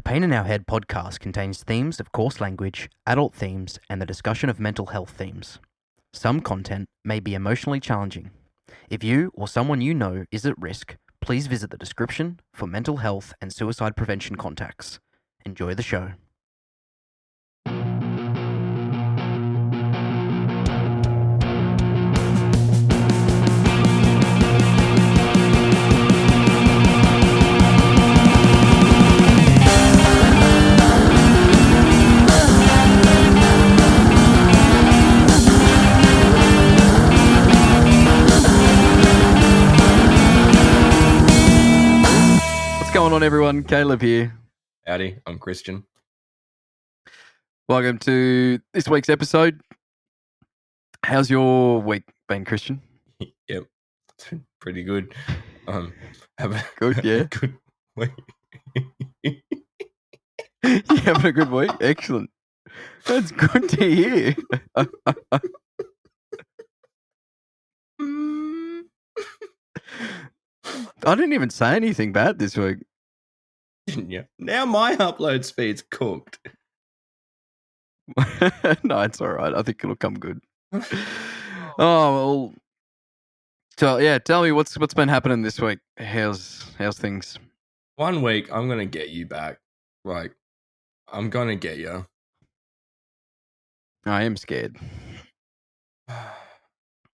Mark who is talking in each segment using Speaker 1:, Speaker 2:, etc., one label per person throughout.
Speaker 1: The Pain in Our Head podcast contains themes of coarse language, adult themes, and the discussion of mental health themes. Some content may be emotionally challenging. If you or someone you know is at risk, please visit the description for mental health and suicide prevention contacts. Enjoy the show. What's going on, everyone? Caleb here.
Speaker 2: Howdy, I'm Christian.
Speaker 1: Welcome to this week's episode. How's your week been, Christian?
Speaker 2: Yep, it's been pretty good.
Speaker 1: Good, yeah.
Speaker 2: Good week.
Speaker 1: You having a good week? Excellent. That's good to hear. I didn't even say anything bad this week.
Speaker 2: Didn't you? Now my upload speed's cooked.
Speaker 1: No, it's all right. I think it'll come good. Oh well. So yeah, tell me what's been happening this week. How's things?
Speaker 2: 1 week, I'm gonna get you back. Like, I'm gonna get you.
Speaker 1: I am scared.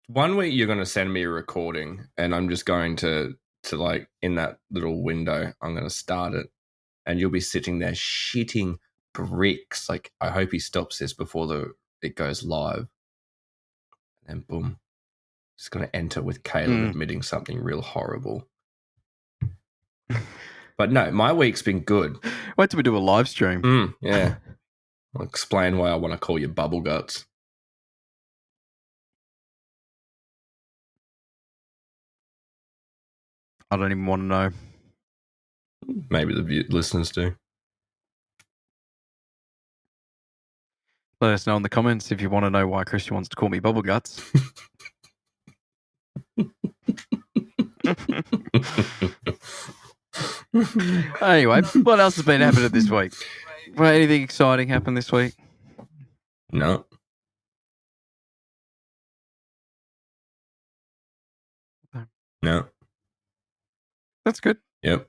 Speaker 2: 1 week, you're gonna send me a recording, and I'm just going to like in that little window. I'm gonna start it, and you'll be sitting there shitting bricks. Like, I hope he stops this before it goes live. And boom, just going to enter with Caleb admitting something real horrible. But no, my week's been good.
Speaker 1: Wait till we do a live stream.
Speaker 2: Yeah. I'll explain why I want to call you Bubble Guts.
Speaker 1: I don't even want to know.
Speaker 2: Maybe the listeners do.
Speaker 1: Let us know in the comments if you want to know why Christian wants to call me Bubble Guts. Anyway, what else has been happening this week? Well, anything exciting happened this week?
Speaker 2: No. No.
Speaker 1: That's good.
Speaker 2: Yep.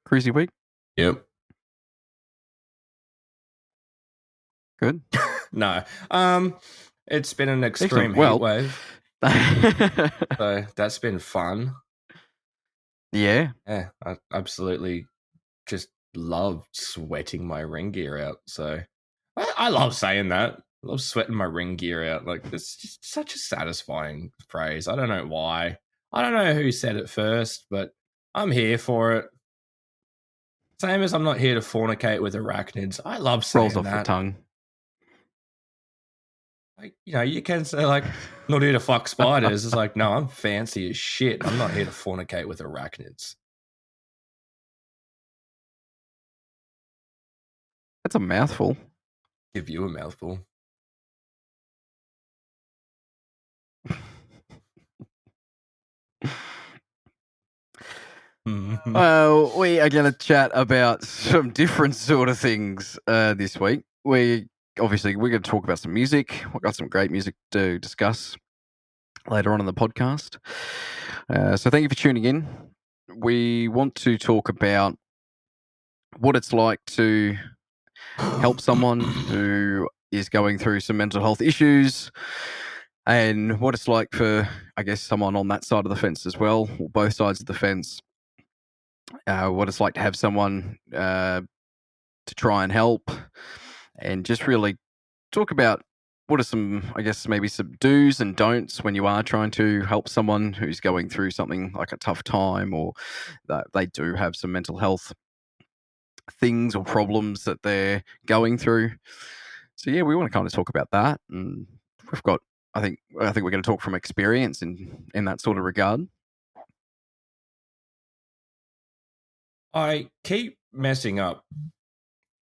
Speaker 1: Crazy week.
Speaker 2: Yep.
Speaker 1: Good.
Speaker 2: No. It's been an extreme
Speaker 1: Excellent.
Speaker 2: heat wave. So that's been fun.
Speaker 1: Yeah.
Speaker 2: Yeah, I absolutely just love sweating my ring gear out. So I love saying that. I love sweating my ring gear out. Like, it's just such a satisfying phrase. I don't know why. I don't know who said it first, but I'm here for it. Same as I'm not here to fornicate with arachnids. I love saying
Speaker 1: Rolls off
Speaker 2: that.
Speaker 1: the tongue.
Speaker 2: Like, you know, you can say, like, not here to fuck spiders. It's like, no, I'm fancy as shit. I'm not here to fornicate with arachnids.
Speaker 1: That's a mouthful.
Speaker 2: Give you a mouthful.
Speaker 1: We are going to chat about some different sort of things this week. We're going to talk about some music. We've got some great music to discuss later on in the podcast. So thank you for tuning in. We want to talk about what it's like to help someone who is going through some mental health issues, and what it's like for, I guess, someone on that side of the fence as well, or both sides of the fence. What it's like to have someone to try and help, and just really talk about what are some, I guess, maybe some do's and don'ts when you are trying to help someone who's going through something like a tough time, or that they do have some mental health things or problems that they're going through. So yeah, we want to kind of talk about that, and we've got, I think we're going to talk from experience in that sort of regard.
Speaker 2: I keep messing up.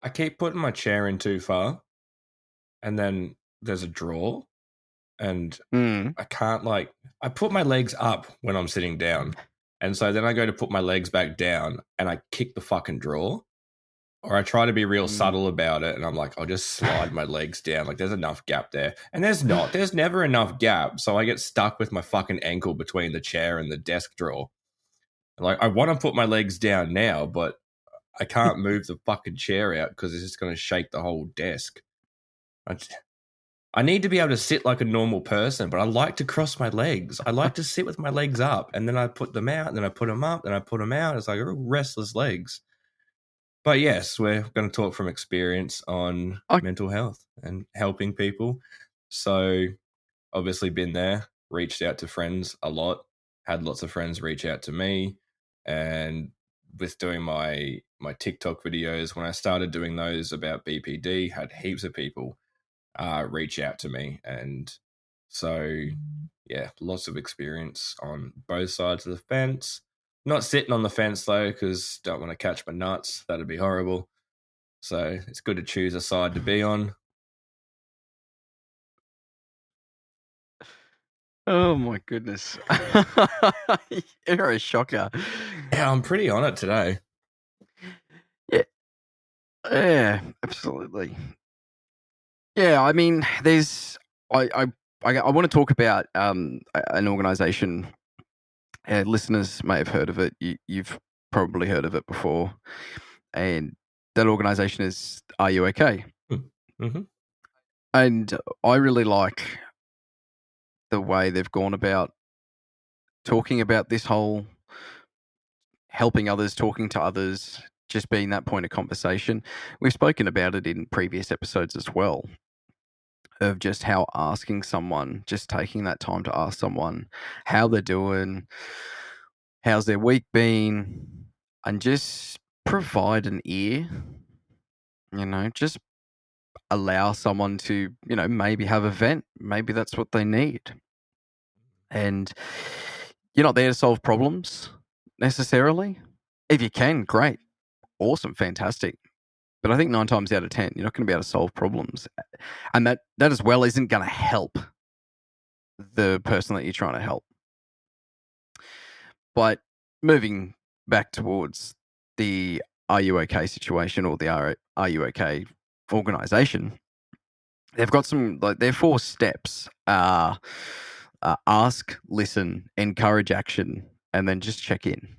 Speaker 2: I keep putting my chair in too far, and then there's a drawer, and I can't, like, I put my legs up when I'm sitting down, and so then I go to put my legs back down, and I kick the fucking drawer, Or I try to be real
Speaker 1: Mm.
Speaker 2: subtle about it, and I'm like, I'll just slide my legs down. Like, there's enough gap there. And there's not. There's never enough gap. So I get stuck with my fucking ankle between the chair and the desk drawer. Like, I want to put my legs down now, but I can't move the fucking chair out because it's just going to shake the whole desk. I need to be able to sit like a normal person, but I like to cross my legs. I like to sit with my legs up, and then I put them out, and then I put them up, then I put them out. It's like restless legs. But yes, we're going to talk from experience on
Speaker 1: I,
Speaker 2: mental health and helping people. So, obviously, been there, reached out to friends a lot, had lots of friends reach out to me, and with doing my TikTok videos, when I started doing those about BPD, had heaps of people reach out to me, and so yeah, lots of experience on both sides of the fence. Not sitting on the fence though, because don't want to catch my nuts. That'd be horrible. So it's good to choose a side to be on.
Speaker 1: oh my goodness. You're a shocker.
Speaker 2: Yeah, I'm pretty on it today.
Speaker 1: Yeah, yeah, absolutely. Yeah, I mean, there's I want to talk about an organisation. Listeners may have heard of it. You've probably heard of it before, and that organisation is Are You Okay?
Speaker 2: Mm-hmm.
Speaker 1: And I really like the way they've gone about talking about this whole helping others, talking to others, just being that point of conversation. We've spoken about it in previous episodes as well, of just how asking someone, just taking that time to ask someone how they're doing, how's their week been, and just provide an ear, just allow someone to, maybe have a vent. Maybe that's what they need. And you're not there to solve problems necessarily. If you can, great, awesome, fantastic. But I think 9 times out of 10, you're not going to be able to solve problems. And that as well isn't going to help the person that you're trying to help. But moving back towards the Are You OK situation, or the Are You OK organization, they've got some, like, their 4 steps are ask, listen, encourage action, and then just check in.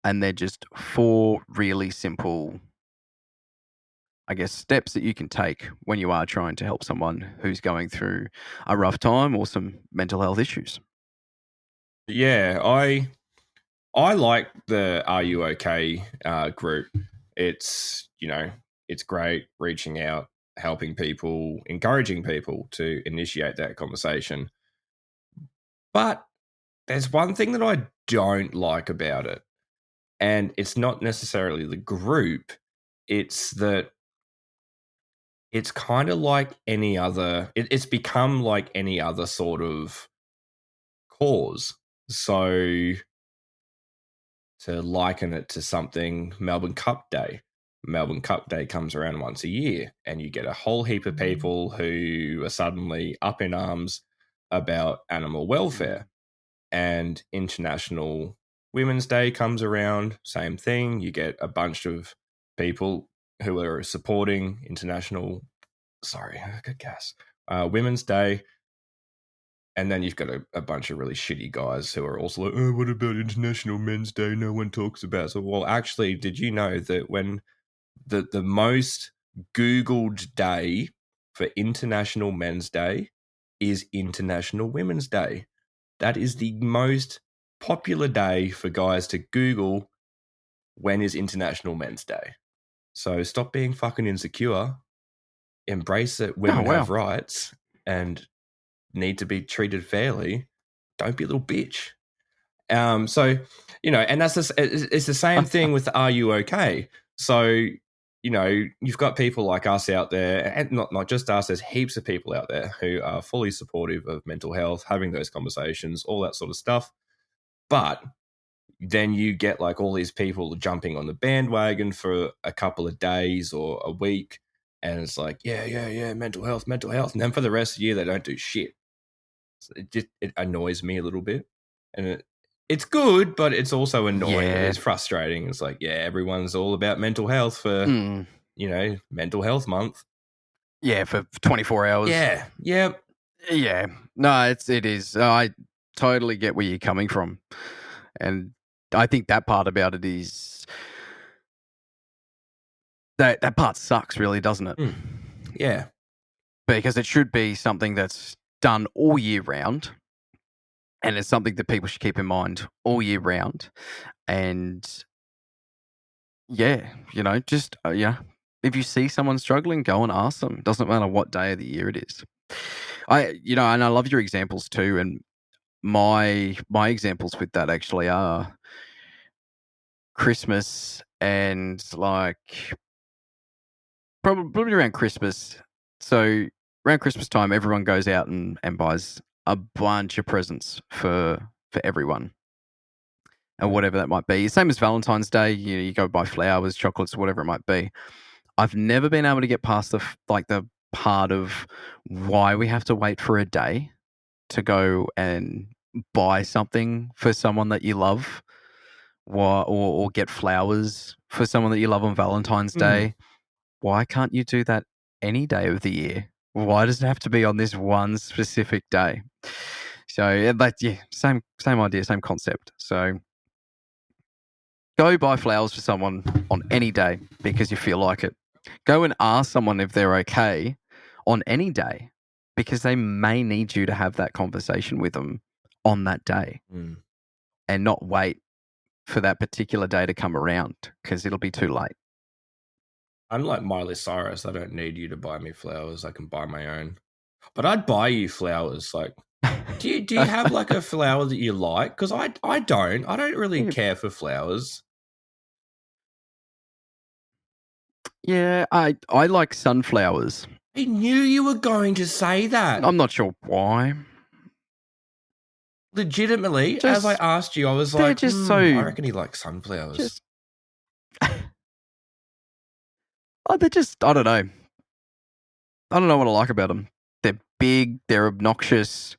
Speaker 1: And they're just 4 really simple, I guess, steps that you can take when you are trying to help someone who's going through a rough time or some mental health issues.
Speaker 2: Yeah, I like the Are You Okay group. It's it's great reaching out, helping people, encouraging people to initiate that conversation. But there's one thing that I don't like about it, and it's not necessarily the group. It's that it's kind of like any other. It's become like any other sort of cause. So to liken it to something, Melbourne Cup Day. Melbourne Cup Day comes around once a year, and you get a whole heap of people who are suddenly up in arms about animal welfare. And International Women's Day comes around, same thing. You get a bunch of people who are supporting Women's Day. And then you've got a bunch of really shitty guys who are also like, oh, what about International Men's Day? No one talks about it. So, well, actually, did you know that when the most Googled day for International Men's Day is International Women's Day? That is the most popular day for guys to Google when is International Men's Day. So stop being fucking insecure. Embrace that
Speaker 1: Oh,
Speaker 2: women have
Speaker 1: wow.
Speaker 2: rights and need to be treated fairly. Don't be a little bitch. So and that's it's the same thing with Are You Okay? So you've got people like us out there, and not just us. There's heaps of people out there who are fully supportive of mental health, having those conversations, all that sort of stuff. But then you get like all these people jumping on the bandwagon for a couple of days or a week, and it's like, yeah, mental health, and then for the rest of the year they don't do shit. So it annoys me a little bit, and it's good, but it's also annoying.
Speaker 1: Yeah.
Speaker 2: It's frustrating. It's like, yeah, everyone's all about mental health for,
Speaker 1: Mm.
Speaker 2: mental health month.
Speaker 1: Yeah, for 24 hours.
Speaker 2: Yeah. Yeah.
Speaker 1: Yeah. No, it is. I totally get where you're coming from. And I think that part about it is that part sucks, really, doesn't it?
Speaker 2: Yeah.
Speaker 1: Because it should be something that's done all year round. And it's something that people should keep in mind all year round. And yeah, just, if you see someone struggling, go and ask them. Doesn't matter what day of the year it is. And I love your examples too. And my examples with that actually are Christmas and probably around Christmas. So around Christmas time, everyone goes out and buys a bunch of presents for everyone and whatever that might be. Same as Valentine's Day, you go buy flowers, chocolates, whatever it might be. I've never been able to get past the part of why we have to wait for a day to go and buy something for someone that you love, or get flowers for someone that you love on Valentine's Day. Why can't you do that any day of the year? Why does it have to be on this one specific day? So same idea, same concept. So go buy flowers for someone on any day because you feel like it. Go and ask someone if they're okay on any day because they may need you to have that conversation with them on that day and not wait for that particular day to come around because it'll be too late.
Speaker 2: Unlike Miley Cyrus, I don't need you to buy me flowers. I can buy my own. But I'd buy you flowers. Like, do you have like a flower that you like? Because I don't. I don't really care for flowers.
Speaker 1: Yeah, I like sunflowers.
Speaker 2: I knew you were going to say that.
Speaker 1: I'm not sure why.
Speaker 2: Legitimately, as I
Speaker 1: Just
Speaker 2: asked you, I was
Speaker 1: they're
Speaker 2: like,
Speaker 1: just
Speaker 2: I
Speaker 1: so
Speaker 2: reckon he likes sunflowers.
Speaker 1: just they're just I don't know. I don't know what I like about them. They're big, they're obnoxious,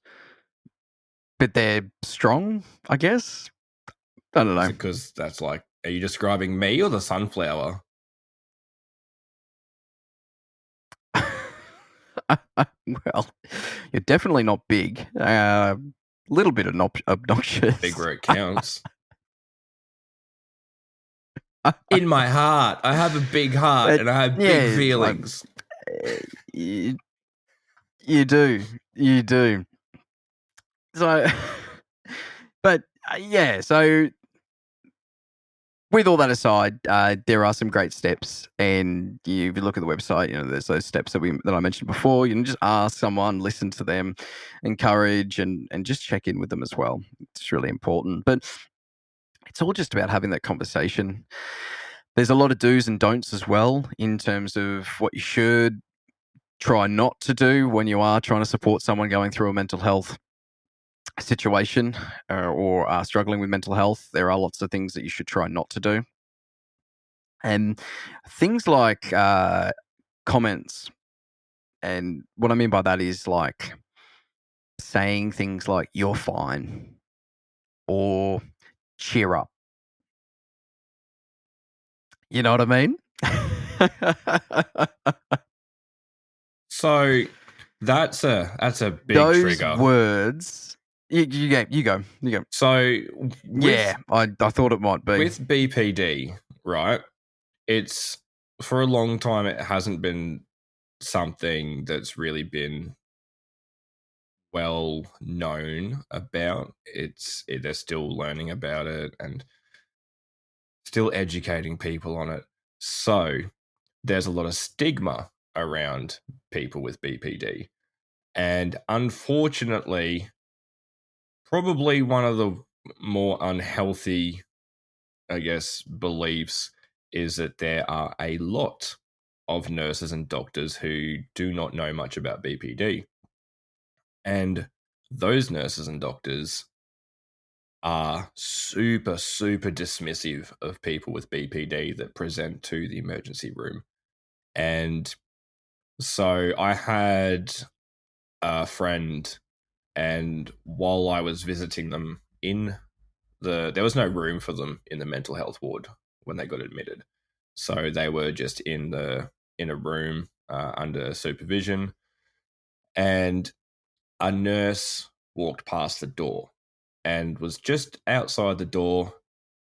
Speaker 1: but they're strong, I guess. I don't know.
Speaker 2: Because that's like, are you describing me or the sunflower?
Speaker 1: Well, you're definitely not big. A little bit obnoxious.
Speaker 2: Big where it counts. In my heart, I have a big heart
Speaker 1: But,
Speaker 2: and I have big feelings.
Speaker 1: You do. So, but so with all that aside, there are some great steps, and if you look at the website, there's those steps that I mentioned before. You can just ask someone, listen to them, encourage, and just check in with them as well. It's really important, but it's all just about having that conversation. There's a lot of do's and don'ts as well in terms of what you should try not to do when you are trying to support someone going through a mental health situation or are struggling with mental health. There are lots of things that you should try not to do. And things like comments. And what I mean by that is like saying things like, you're fine or cheer up. You know what I mean?
Speaker 2: So that's a big
Speaker 1: Those
Speaker 2: trigger.
Speaker 1: words. You go.
Speaker 2: So
Speaker 1: I thought it might be.
Speaker 2: With BPD, right? It's for a long time it hasn't been something that's really been well known about. They're still learning about it and still educating people on it. So there's a lot of stigma around people with BPD. And unfortunately, probably one of the more unhealthy, I guess, beliefs is that there are a lot of nurses and doctors who do not know much about BPD. And those nurses and doctors are super, super dismissive of people with BPD that present to the emergency room. And so I had a friend, and while I was visiting them in there was no room for them in the mental health ward when they got admitted, so they were just in a room under supervision, and a nurse walked past the door and was just outside the door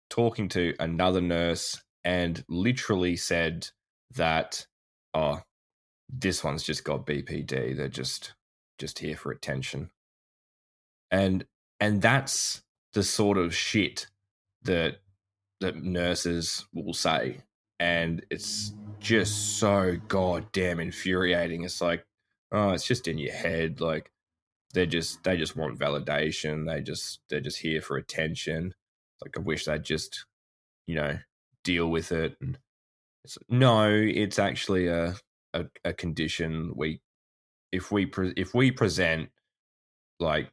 Speaker 2: talking to another nurse and literally said that, oh, this one's just got BPD. They're just here for attention. And that's the sort of shit that nurses will say. And it's just so goddamn infuriating. It's like, oh, it's just in your head. Like they just want validation. They're just here for attention. Like I wish they'd just, deal with it. And no, it's actually a condition. If we present, like,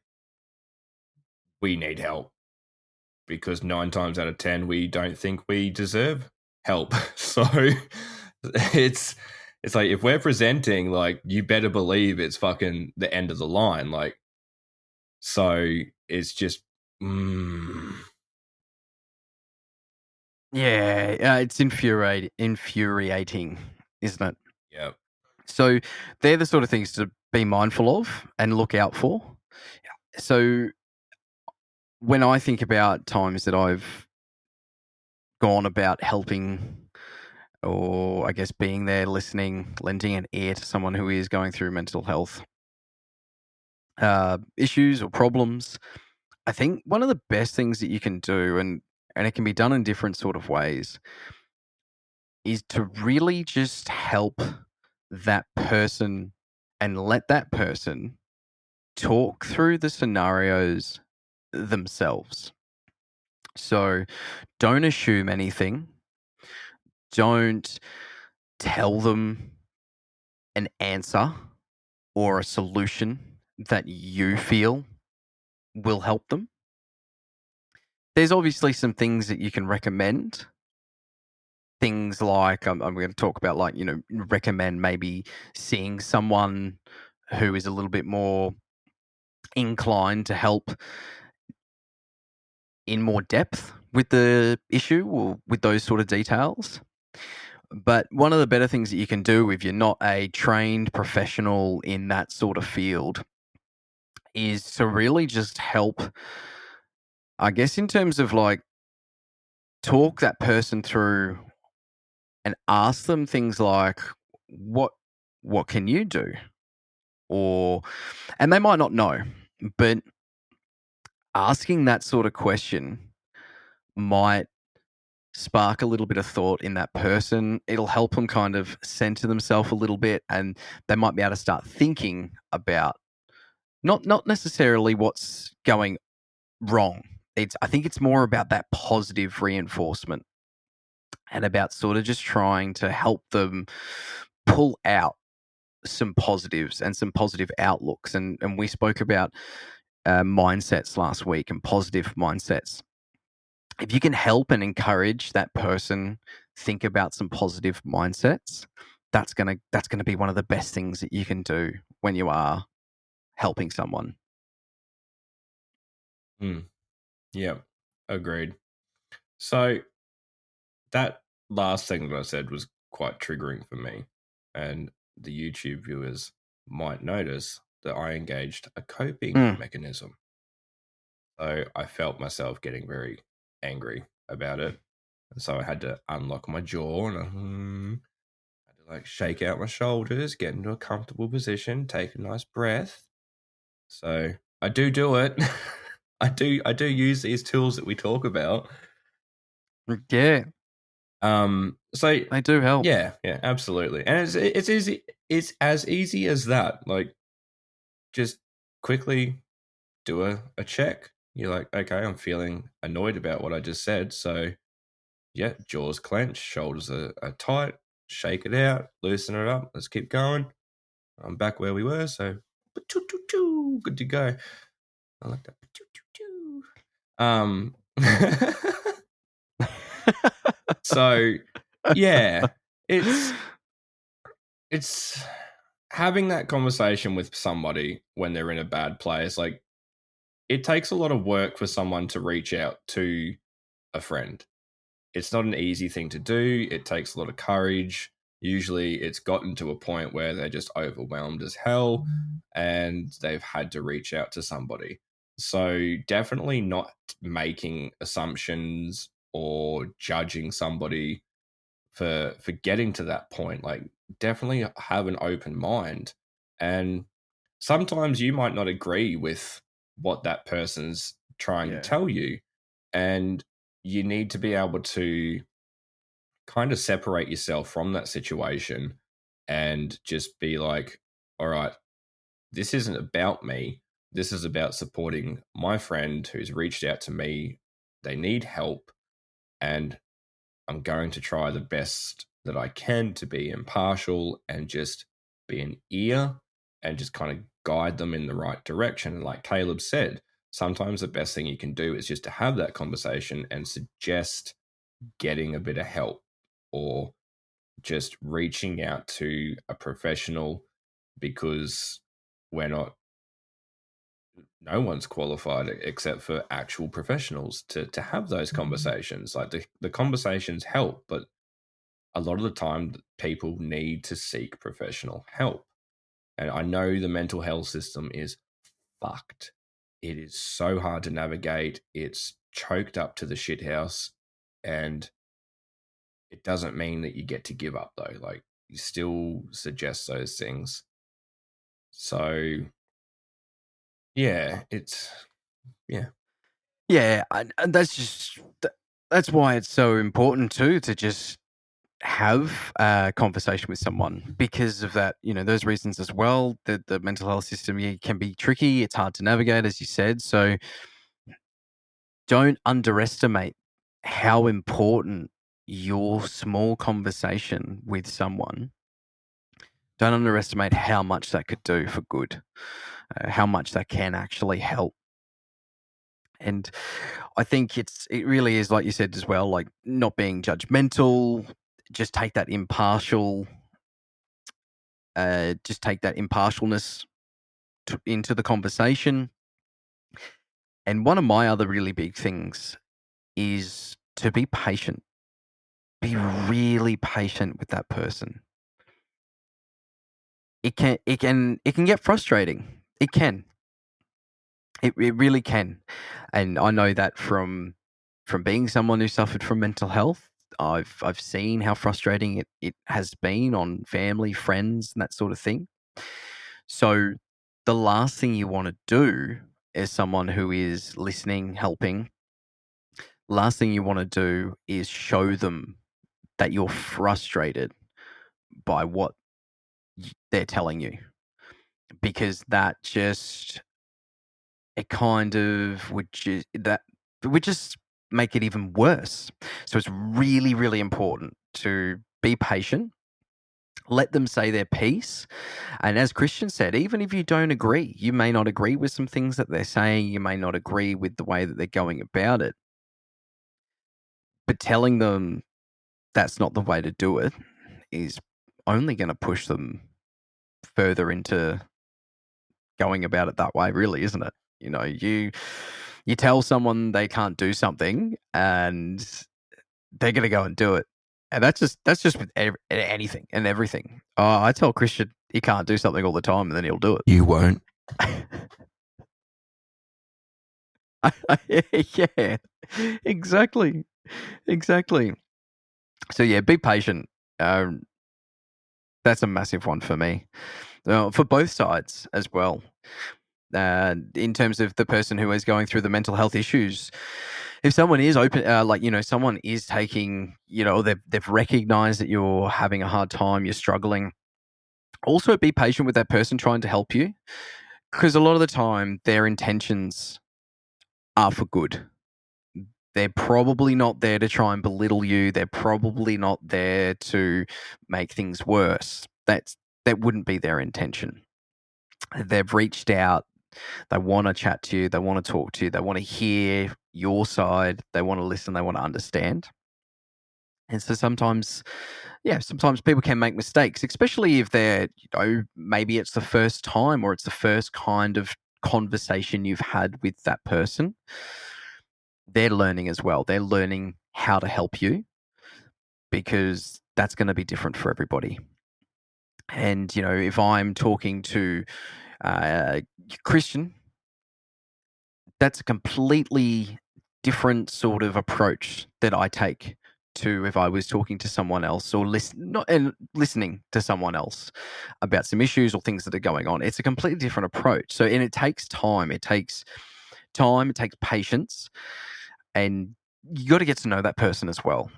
Speaker 2: we need help, because 9 times out of 10 we don't think we deserve help. So it's like, if we're presenting, like, you better believe it's fucking the end of the line. Like, so it's just
Speaker 1: Yeah, it's infuriating, isn't it?
Speaker 2: yeah.
Speaker 1: So they're the sort of things to be mindful of and look out for. So when I think about times that I've gone about helping, or I guess being there, listening, lending an ear to someone who is going through mental health issues or problems, I think one of the best things that you can do, and it can be done in different sort of ways, is to really just help that person and let that person talk through the scenarios themselves. So don't assume anything. Don't tell them an answer or a solution that you feel will help them. There's obviously some things that you can recommend. Things like, I'm going to talk about, like, recommend maybe seeing someone who is a little bit more inclined to help in more depth with the issue or with those sort of details. But one of the better things that you can do if you're not a trained professional in that sort of field is to really just help, I guess, in terms of, like, talk that person through and ask them things like, what can you do? And they might not know, but asking that sort of question might spark a little bit of thought in that person. It'll help them kind of center themselves a little bit, and they might be able to start thinking about not necessarily what's going wrong. I think it's more about that positive reinforcement and about sort of just trying to help them pull out some positives and some positive outlooks. And we spoke about mindsets last week and positive mindsets. If you can help and encourage that person think about some positive mindsets, that's gonna be one of the best things that you can do when you are helping someone.
Speaker 2: Yeah, agreed. So that last thing that I said was quite triggering for me, and the YouTube viewers might notice that I engaged a coping mechanism. So I felt myself getting very angry about it, and so I had to unlock my jaw and had to, like, shake out my shoulders, get into a comfortable position, take a nice breath. So I do it. I do use these tools that we talk about.
Speaker 1: Yeah,
Speaker 2: So
Speaker 1: they do help.
Speaker 2: yeah, absolutely. And it's easy. It's as easy as that. Like, just quickly do a check. You're like, okay, I'm feeling annoyed about what I just said. So yeah, jaws clenched, shoulders are tight, shake it out, loosen it up. Let's keep going. I'm back where we were. So good to go. I like that. So yeah, it's having that conversation with somebody when they're in a bad place. Like, it takes a lot of work for someone to reach out to a friend. It's not an easy thing to do. It takes a lot of courage. Usually it's gotten to a point where they're just overwhelmed as hell and they've had to reach out to somebody. So definitely not making assumptions or judging somebody for getting to that point. Like definitely have an open mind. And sometimes you might not agree with what that person's trying to
Speaker 1: Yeah.
Speaker 2: tell you. And you need to be able to kind of separate yourself from that situation and just be like, all right, this isn't about me. This is about supporting my friend who's reached out to me. They need help. And I'm going to try the best that I can to be impartial and just be an ear and just kind of guide them in the right direction. And like Caleb said, sometimes the best thing you can do is just to have that conversation and suggest getting a bit of help or just reaching out to a professional because we're not, no one's qualified except for actual professionals to have those conversations. Like the conversations help, but a lot of the time people need to seek professional help. And I know the mental health system is fucked. It is so hard to navigate. It's choked up to the shithouse. And it doesn't mean that you get to give up though. Like you still suggest those things. So yeah, it's yeah.
Speaker 1: Yeah, and that's why it's so important too to just have a conversation with someone because of that, those reasons as well. The mental health system can be tricky. It's hard to navigate, as you said. So don't underestimate how important your small conversation with someone, don't underestimate how much that could do for good, how much that can actually help. And I think it really is, like you said as well, like not being judgmental, just take that impartialness into the conversation. And one of my other really big things is to be patient. Be really patient with that person. It can get frustrating. It can. It really can. And I know that from being someone who suffered from mental health. I've seen how frustrating it has been on family, friends, and that sort of thing. So the last thing you want to do as someone who is listening, helping, last thing you want to do is show them that you're frustrated by what they're telling you, because that just it kind of would just make it even worse. So it's really, really important to be patient, let them say their piece. And as Christian said, even if you don't agree, you may not agree with some things that they're saying, you may not agree with the way that they're going about it, but telling them that's not the way to do it is only going to push them further into going about it that way, really, isn't it? You tell someone they can't do something, and they're going to go and do it. And that's just with anything and everything. I tell Christian he can't do something all the time, and then he'll do
Speaker 2: You won't.
Speaker 1: it. Yeah, exactly, exactly. So yeah, be patient. That's a massive one for me, for both sides as well. In terms of the person who is going through the mental health issues, if someone is open, someone is taking, they've recognized that you're having a hard time, you're struggling. Also, be patient with that person trying to help you, because a lot of the time their intentions are for good. They're probably not there to try and belittle you. They're probably not there to make things worse. That wouldn't be their intention. They've reached out. They want to chat to you. They want to talk to you. They want to hear your side. They want to listen. They want to understand. And so sometimes people can make mistakes, especially if they're, maybe it's the first time or it's the first kind of conversation you've had with that person, they're learning as well. They're learning how to help you, because that's going to be different for everybody. And, if I'm talking to Christian, that's a completely different sort of approach that I take to if I was talking to someone else, or listening to someone else about some issues or things that are going on. It's a completely different approach. So, and it takes time. It takes patience, and you got to get to know that person as well.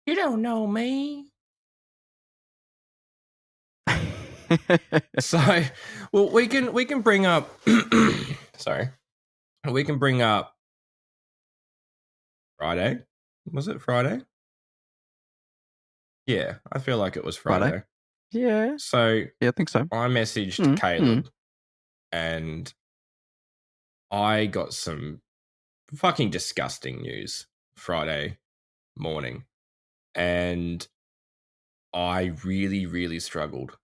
Speaker 2: You don't know me. So, well, we can bring up. Sorry, we can bring up Friday. Was it Friday? Yeah, I feel like it was Friday.
Speaker 1: Yeah.
Speaker 2: So,
Speaker 1: Yeah, I think so.
Speaker 2: I messaged Caleb, and I got some fucking disgusting news Friday morning, and I really, really struggled.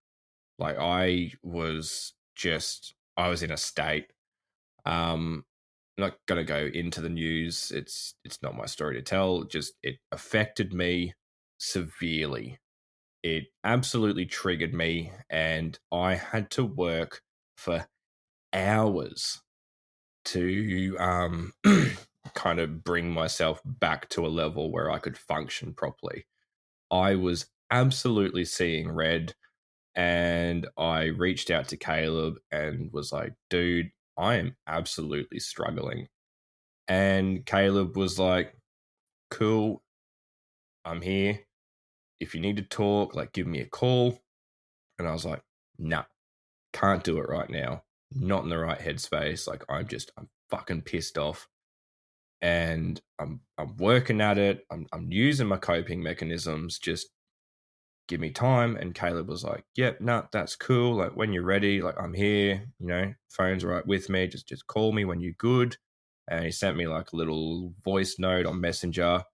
Speaker 2: Like, I was in a state. I'm not gonna go into the news. It's not my story to tell. Just, it affected me severely. It absolutely triggered me, and I had to work for hours to kind of bring myself back to a level where I could function properly. I was absolutely seeing red, and I reached out to Caleb and was like, dude, I am absolutely struggling. And Caleb was like, cool, I'm here. If you need to talk, like, give me a call. And I was like, nah, can't do it right now. Not in the right headspace. Like, I'm fucking pissed off. And I'm working at it. I'm using my coping mechanisms. Just give me time. And Caleb was like, yep, no, that's cool. Like, when you're ready, like, I'm here, phone's right with me. Just call me when you're good. And he sent me like a little voice note on Messenger,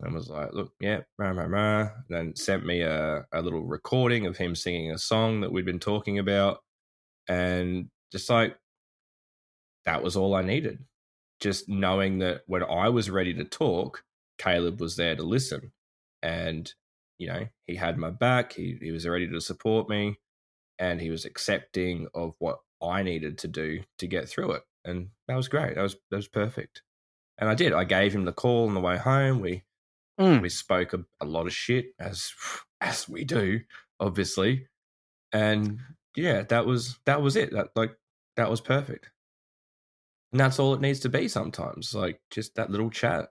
Speaker 2: and was like, look, yeah, rah, rah, rah. Then sent me a little recording of him singing a song that we'd been talking about. And just like, that was all I needed. Just knowing that when I was ready to talk, Caleb was there to listen. And, he had my back. He was ready to support me, and he was accepting of what I needed to do to get through it. And that was great. That was perfect. And I did. I gave him the call on the way home. We spoke a lot of shit, as we do, obviously. And yeah, that was it. That was perfect. And that's all it needs to be sometimes, like, just that little chat.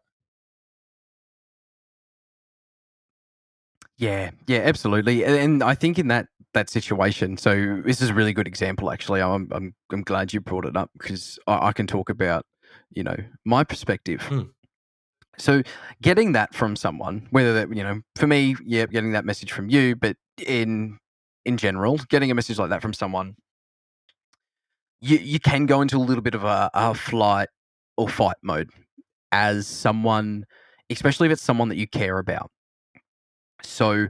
Speaker 1: Yeah, absolutely. And I think in that situation, so this is a really good example. Actually, I'm glad you brought it up, because I can talk about my perspective. So getting that from someone, whether that for me, yeah, getting that message from you, but in general, getting a message like that from someone, you can go into a little bit of a flight or fight mode as someone, especially if it's someone that you care about. So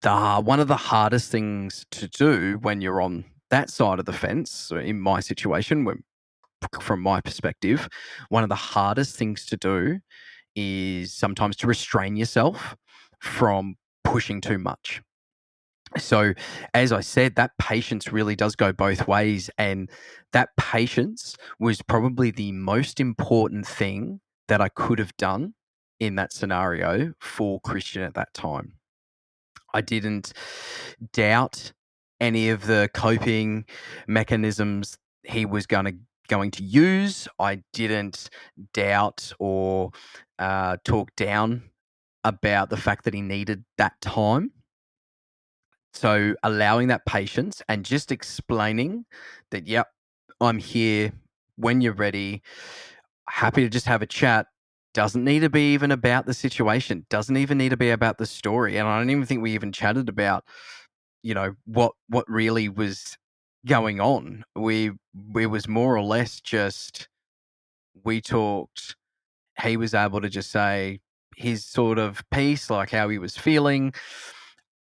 Speaker 1: one of the hardest things to do when you're on that side of the fence, so in my situation, from my perspective, one of the hardest things to do is sometimes to restrain yourself from pushing too much. So, as I said, that patience really does go both ways. And that patience was probably the most important thing that I could have done in that scenario for Christian at that time. I didn't doubt any of the coping mechanisms he was going to use. I didn't doubt or talk down about the fact that he needed that time. So allowing that patience and just explaining that, yep, I'm here when you're ready, happy to just have a chat. Doesn't need to be even about the situation. Doesn't even need to be about the story. And I don't even think we even chatted about, what really was going on. We was more or less just, we talked. He was able to just say his sort of piece, like how he was feeling,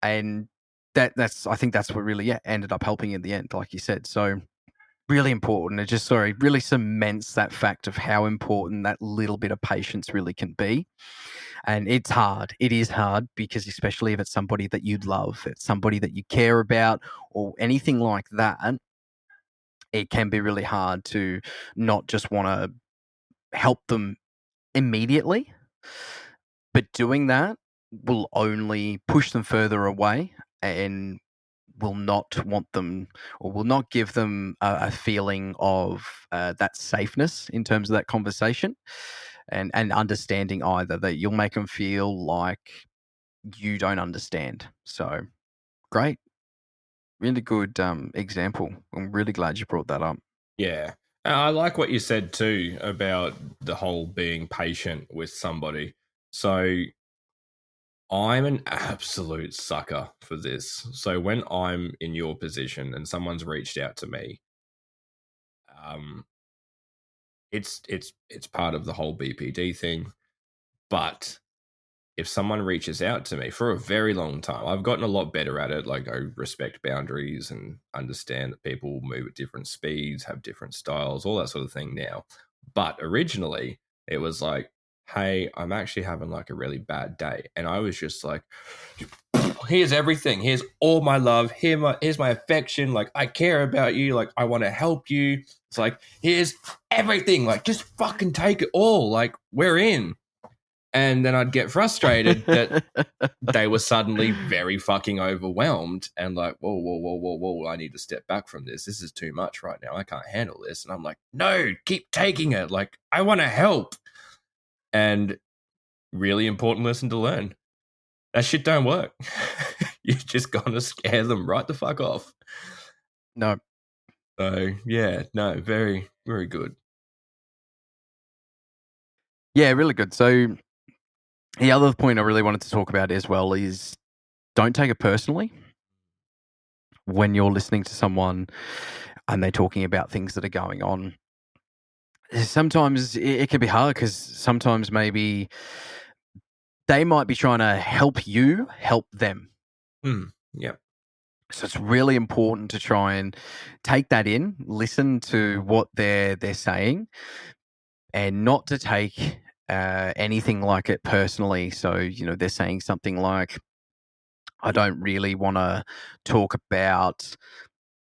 Speaker 1: and that's I think that's what really ended up helping in the end, like you said. So really important. It just really cements that fact of how important that little bit of patience really can be. And it's hard. It is hard because especially if it's somebody that you love, it's somebody that you care about or anything like that, it can be really hard to not just want to help them immediately. But doing that will only push them further away and will not want them or will not give them a feeling of that safeness in terms of that conversation and understanding either, that you'll make them feel like you don't understand. So great. Really good example. I'm really glad you brought that up.
Speaker 2: Yeah. I like what you said too about the whole being patient with somebody. So I'm an absolute sucker for this. So when I'm in your position and someone's reached out to me, um, it's part of the whole BPD thing. But if someone reaches out to me for a very long time, I've gotten a lot better at it. Like, I respect boundaries and understand that people move at different speeds, have different styles, all that sort of thing now. But originally, it was like, hey, I'm actually having like a really bad day. And I was just like, here's everything. Here's all my love. Here's my affection. Like, I care about you. Like, I want to help you. It's like, here's everything. Like, just fucking take it all. Like, we're in. And then I'd get frustrated that they were suddenly very fucking overwhelmed and like, whoa, whoa, whoa, whoa, whoa, I need to step back from this. This is too much right now. I can't handle this. And I'm like, no, keep taking it. Like, I want to help. And really important lesson to learn. That shit don't work. You're just going to scare them right the fuck off.
Speaker 1: No.
Speaker 2: So, yeah, no, very, very good.
Speaker 1: Yeah, really good. So the other point I really wanted to talk about as well is don't take it personally when you're listening to someone and they're talking about things that are going on. Sometimes it can be hard because sometimes maybe they might be trying to help you help them.
Speaker 2: Yep.
Speaker 1: So it's really important to try and take that in, listen to what they're saying, and not to take anything like it personally. So, they're saying something like, I don't really want to talk about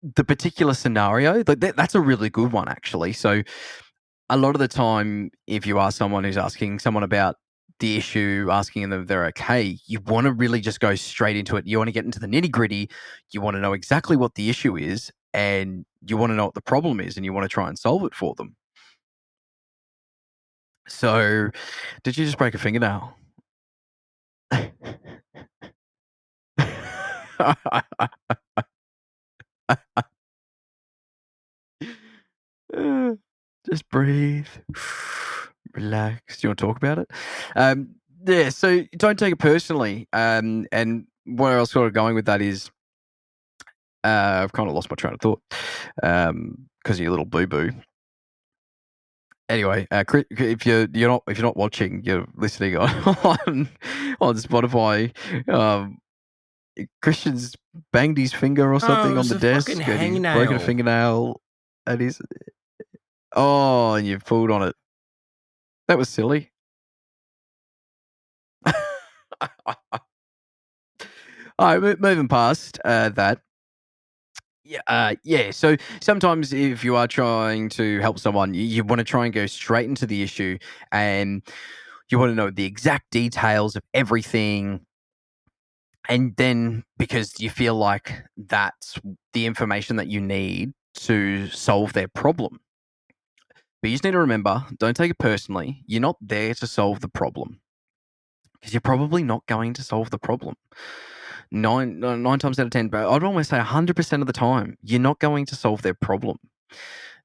Speaker 1: the particular scenario. That's a really good one, actually. So a lot of the time, if you are someone who's asking someone about the issue, asking them if they're okay, you want to really just go straight into it. You want to get into the nitty gritty. You want to know exactly what the issue is, and you want to know what the problem is, and you want to try and solve it for them. So, did you just break a fingernail? Just breathe, relax. Do you want to talk about it? Yeah, so don't take it personally. And where I was sort of going with that is, I've kind of lost my train of thought because of your little boo boo. Anyway, if you're not watching, you're listening on Spotify. Christian's banged his finger or something on the desk, and he's broken a fingernail, and he's and you've pulled on it. That was silly. All right, moving past that. Yeah. So sometimes if you are trying to help someone, you want to try and go straight into the issue, and you want to know the exact details of everything. And then because you feel like that's the information that you need to solve their problem. But you just need to remember, don't take it personally. You're not there to solve the problem because you're probably not going to solve the problem. Nine times out of 10, but I'd almost say 100% of the time, you're not going to solve their problem.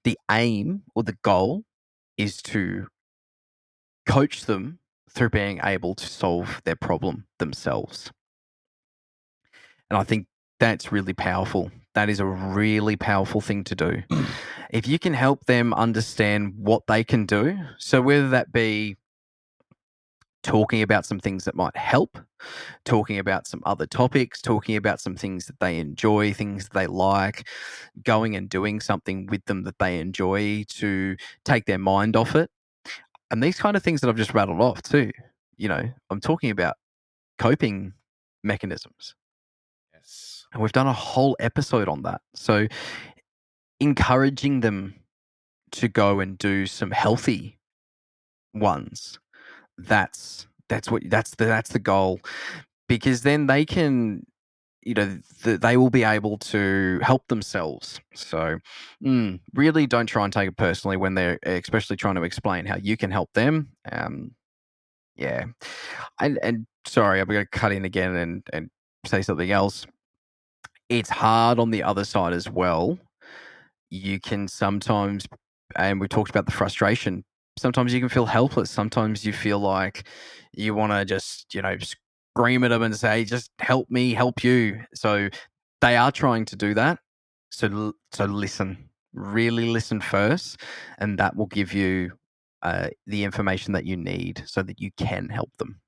Speaker 1: The aim or the goal is to coach them through being able to solve their problem themselves. And I think that's really powerful. That is a really powerful thing to do. If you can help them understand what they can do, so whether that be talking about some things that might help, talking about some other topics, talking about some things that they enjoy, things that they like, going and doing something with them that they enjoy to take their mind off it. And these kind of things that I've just rattled off too, I'm talking about coping mechanisms.
Speaker 2: Yes.
Speaker 1: And we've done a whole episode on that. So encouraging them to go and do some healthy ones, that's the goal, because then they can, they will be able to help themselves. So really don't try and take it personally when they're especially trying to explain how you can help them. Yeah. And sorry, I'm going to cut in again and say something else. It's hard on the other side as well. You can sometimes, and we talked about the frustration, sometimes you can feel helpless. Sometimes you feel like you want to just, scream at them and say, just help me, help you. So they are trying to do that. So listen, really listen first, and that will give you the information that you need so that you can help them.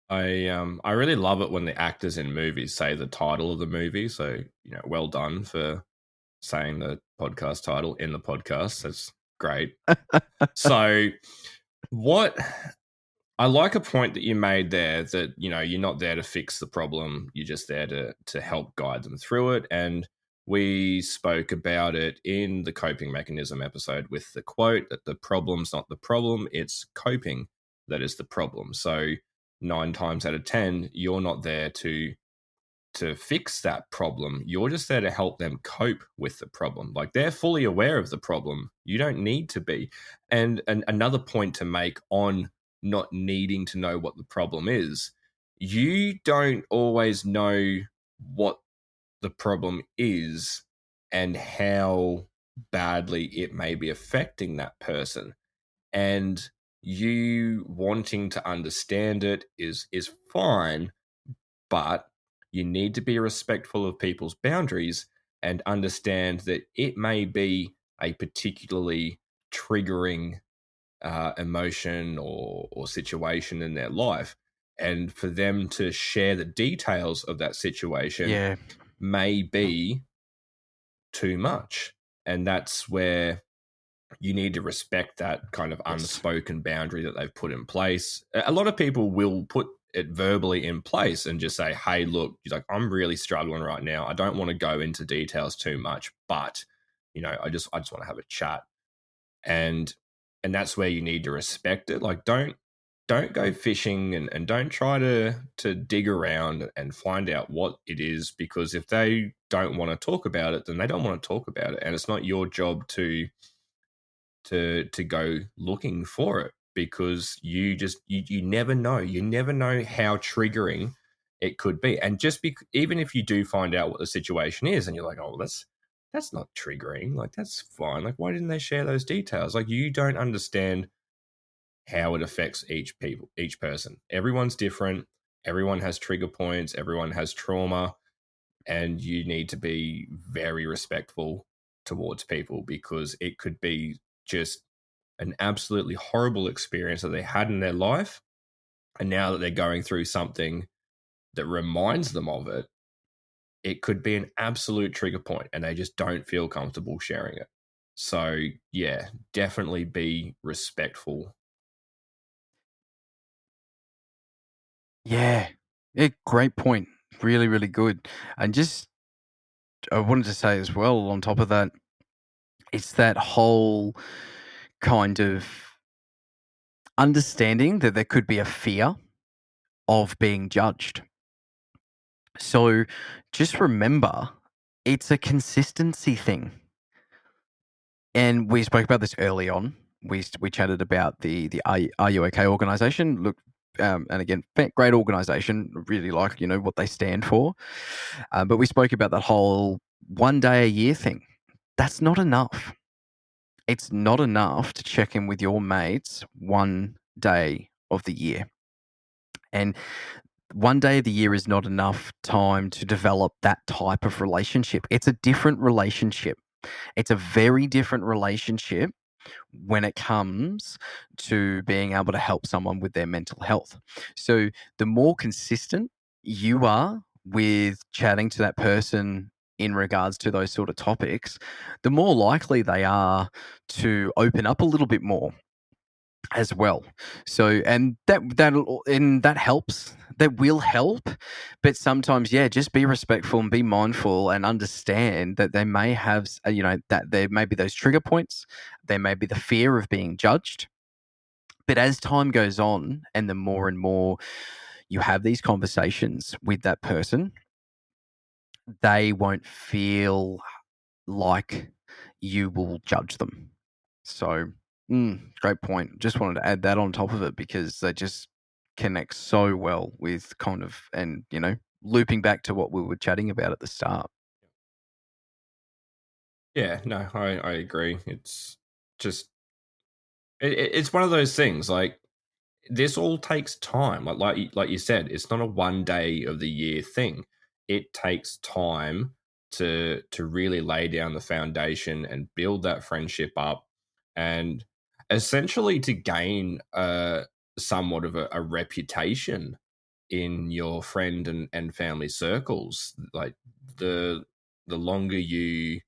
Speaker 2: I really love it when the actors in movies say the title of the movie. So, well done for saying the podcast title in the podcast. That's great. So, what I like a point that you made there, that you're not there to fix the problem, you're just there to help guide them through it. And we spoke about it in the coping mechanism episode with the quote that the problem's not the problem, it's coping that is the problem. So 9 times out of 10, you're not there to fix that problem. You're just there to help them cope with the problem. Like, they're fully aware of the problem. You don't need to be. And another point to make on not needing to know what the problem is, you don't always know what the problem is and how badly it may be affecting that person. And you wanting to understand it is fine, but you need to be respectful of people's boundaries and understand that it may be a particularly triggering emotion or situation in their life. And for them to share the details of that situation
Speaker 1: Yeah.
Speaker 2: may be too much. And that's where you need to respect that kind of
Speaker 1: Yes.
Speaker 2: unspoken boundary that they've put in place. A lot of people will put it verbally in place and just say, hey, look, like, I'm really struggling right now. I don't want to go into details too much, but I just want to have a chat. And that's where you need to respect it. Like, don't go fishing and don't try to dig around and find out what it is, because if they don't want to talk about it, then they don't want to talk about it. And it's not your job to go looking for it, because you never know. You never know how triggering it could be. And even if you do find out what the situation is and you're like, oh, that's not triggering, like, that's fine, like, why didn't they share those details? Like, you don't understand how it affects each person. Everyone's different. Everyone has trigger points. Everyone has trauma. And you need to be very respectful towards people, because it could be just an absolutely horrible experience that they had in their life. And now that they're going through something that reminds them of it, it could be an absolute trigger point and they just don't feel comfortable sharing it. So, yeah, definitely be respectful.
Speaker 1: Yeah. Yeah, great point. Really, really good. And just, I wanted to say as well, on top of that, it's that whole kind of understanding that there could be a fear of being judged. So just remember, it's a consistency thing. And we spoke about this early on. We chatted about the Are You OK organization. Look, and again, great organization. Really like what they stand for. But we spoke about that whole 1 day a year thing. That's not enough. It's not enough to check in with your mates 1 day of the year. And 1 day of the year is not enough time to develop that type of relationship. It's a different relationship. It's a very different relationship when it comes to being able to help someone with their mental health. So the more consistent you are with chatting to that person in regards to those sort of topics, the more likely they are to open up a little bit more as well. So, and that helps. That will help, but sometimes, yeah, just be respectful and be mindful and understand that they may have, that there may be those trigger points. There may be the fear of being judged. But as time goes on, and the more and more you have these conversations with that person, they won't feel like you will judge them. So, great point. Just wanted to add that on top of it because they just connect so well with kind of, and, looping back to what we were chatting about at the start.
Speaker 2: Yeah, no, I agree. It's just it's one of those things. Like this all takes time. Like you said, it's not a one day of the year thing. It takes time to really lay down the foundation and build that friendship up, and essentially to gain somewhat of a reputation in your friend and family circles. Like the the longer you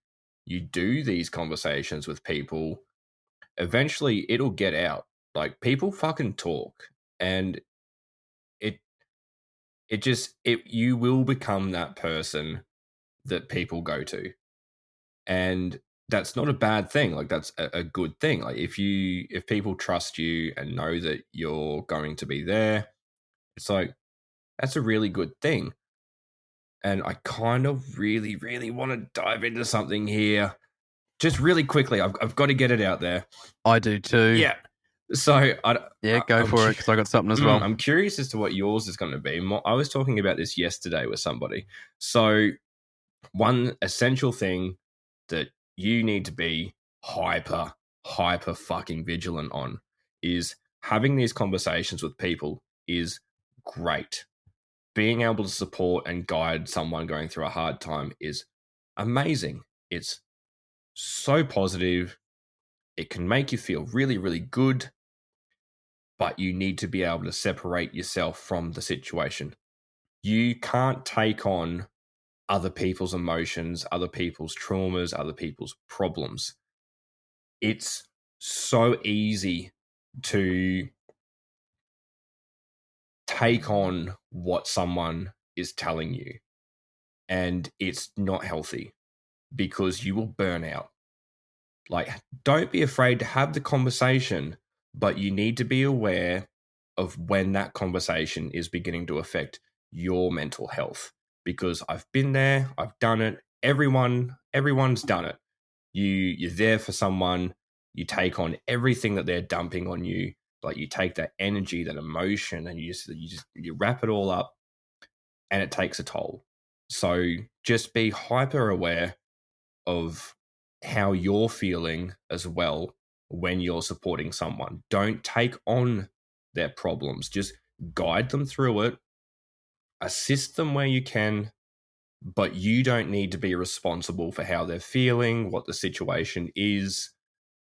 Speaker 2: do these conversations with people, eventually it'll get out. Like people fucking talk, and it it you will become that person that people go to, and that's not a bad thing. Like that's a good thing. Like if people trust you and know that you're going to be there, it's like that's a really good thing. And I kind of really want to dive into something here just really quickly. I've got to get it out there.
Speaker 1: I do too.
Speaker 2: Yeah. So
Speaker 1: Yeah, go for it because I got something as well.
Speaker 2: I'm curious as to what yours is going to be. I was talking about this yesterday with somebody. So one essential thing that you need to be hyper fucking vigilant on is having these conversations with people is great. Being able to support and guide someone going through a hard time is amazing. It's so positive. It can make you feel really good, but you need to be able to separate yourself from the situation. You can't take on other people's emotions, other people's traumas, other people's problems. It's so easy to take on what someone is telling you, and it's not healthy because you will burn out. Like, don't be afraid to have the conversation, but you need to be aware of when that conversation is beginning to affect your mental health. Because I've been there, I've done it. Everyone's done it. You're there for someone, you take on everything that they're dumping on you. Like you take that energy, that emotion, and you wrap it all up, and it takes a toll. So just be hyper aware of how you're feeling as well when you're supporting someone. Don't take on their problems, just guide them through it, assist them where you can, but you don't need to be responsible for how they're feeling, what the situation is,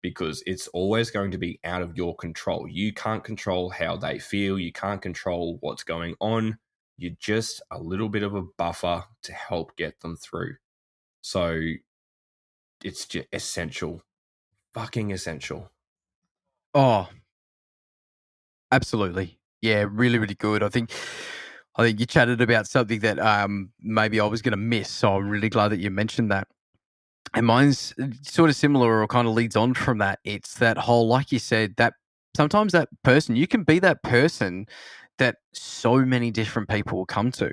Speaker 2: because it's always going to be out of your control. You can't control how they feel, you can't control what's going on. You're just a little bit of a buffer to help get them through. So it's just essential, fucking essential.
Speaker 1: Oh, absolutely. Yeah, really good. I think you chatted about something that maybe I was going to miss. So I'm really glad that you mentioned that. And mine's sort of similar or kind of leads on from that. It's that whole, like you said, that sometimes that person, you can be that person that so many different people will come to,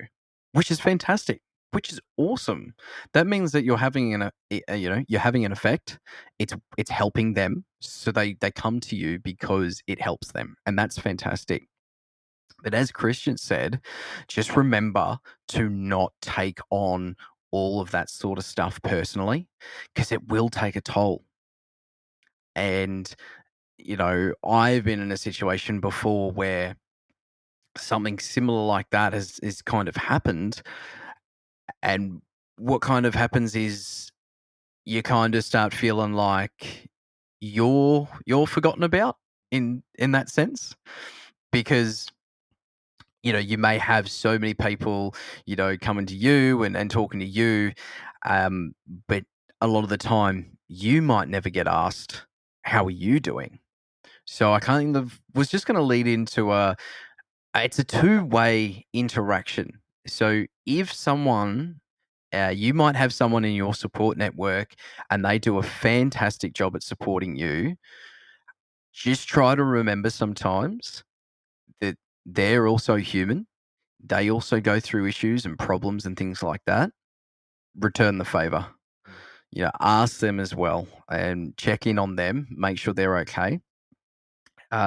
Speaker 1: which is fantastic, which is awesome. That means that you're having you're having an effect. It's helping them, so they come to you because it helps them, and that's fantastic. But as Christian said, just remember to not take on all of that sort of stuff personally because it will take a toll. And, I've been in a situation before where something similar like that has kind of happened. And what kind of happens is you kind of start feeling like you're forgotten about in that sense, because you may have so many people, coming to you and talking to you, but a lot of the time you might never get asked, "How are you doing?" So I kind of was just going to lead into it's a two-way interaction. So if someone, you might have someone in your support network and they do a fantastic job at supporting you, just try to remember sometimes that they're also human. They also go through issues and problems and things like that. Return the favor.
Speaker 2: Mm.
Speaker 1: Ask them as well and check in on them, make sure they're okay.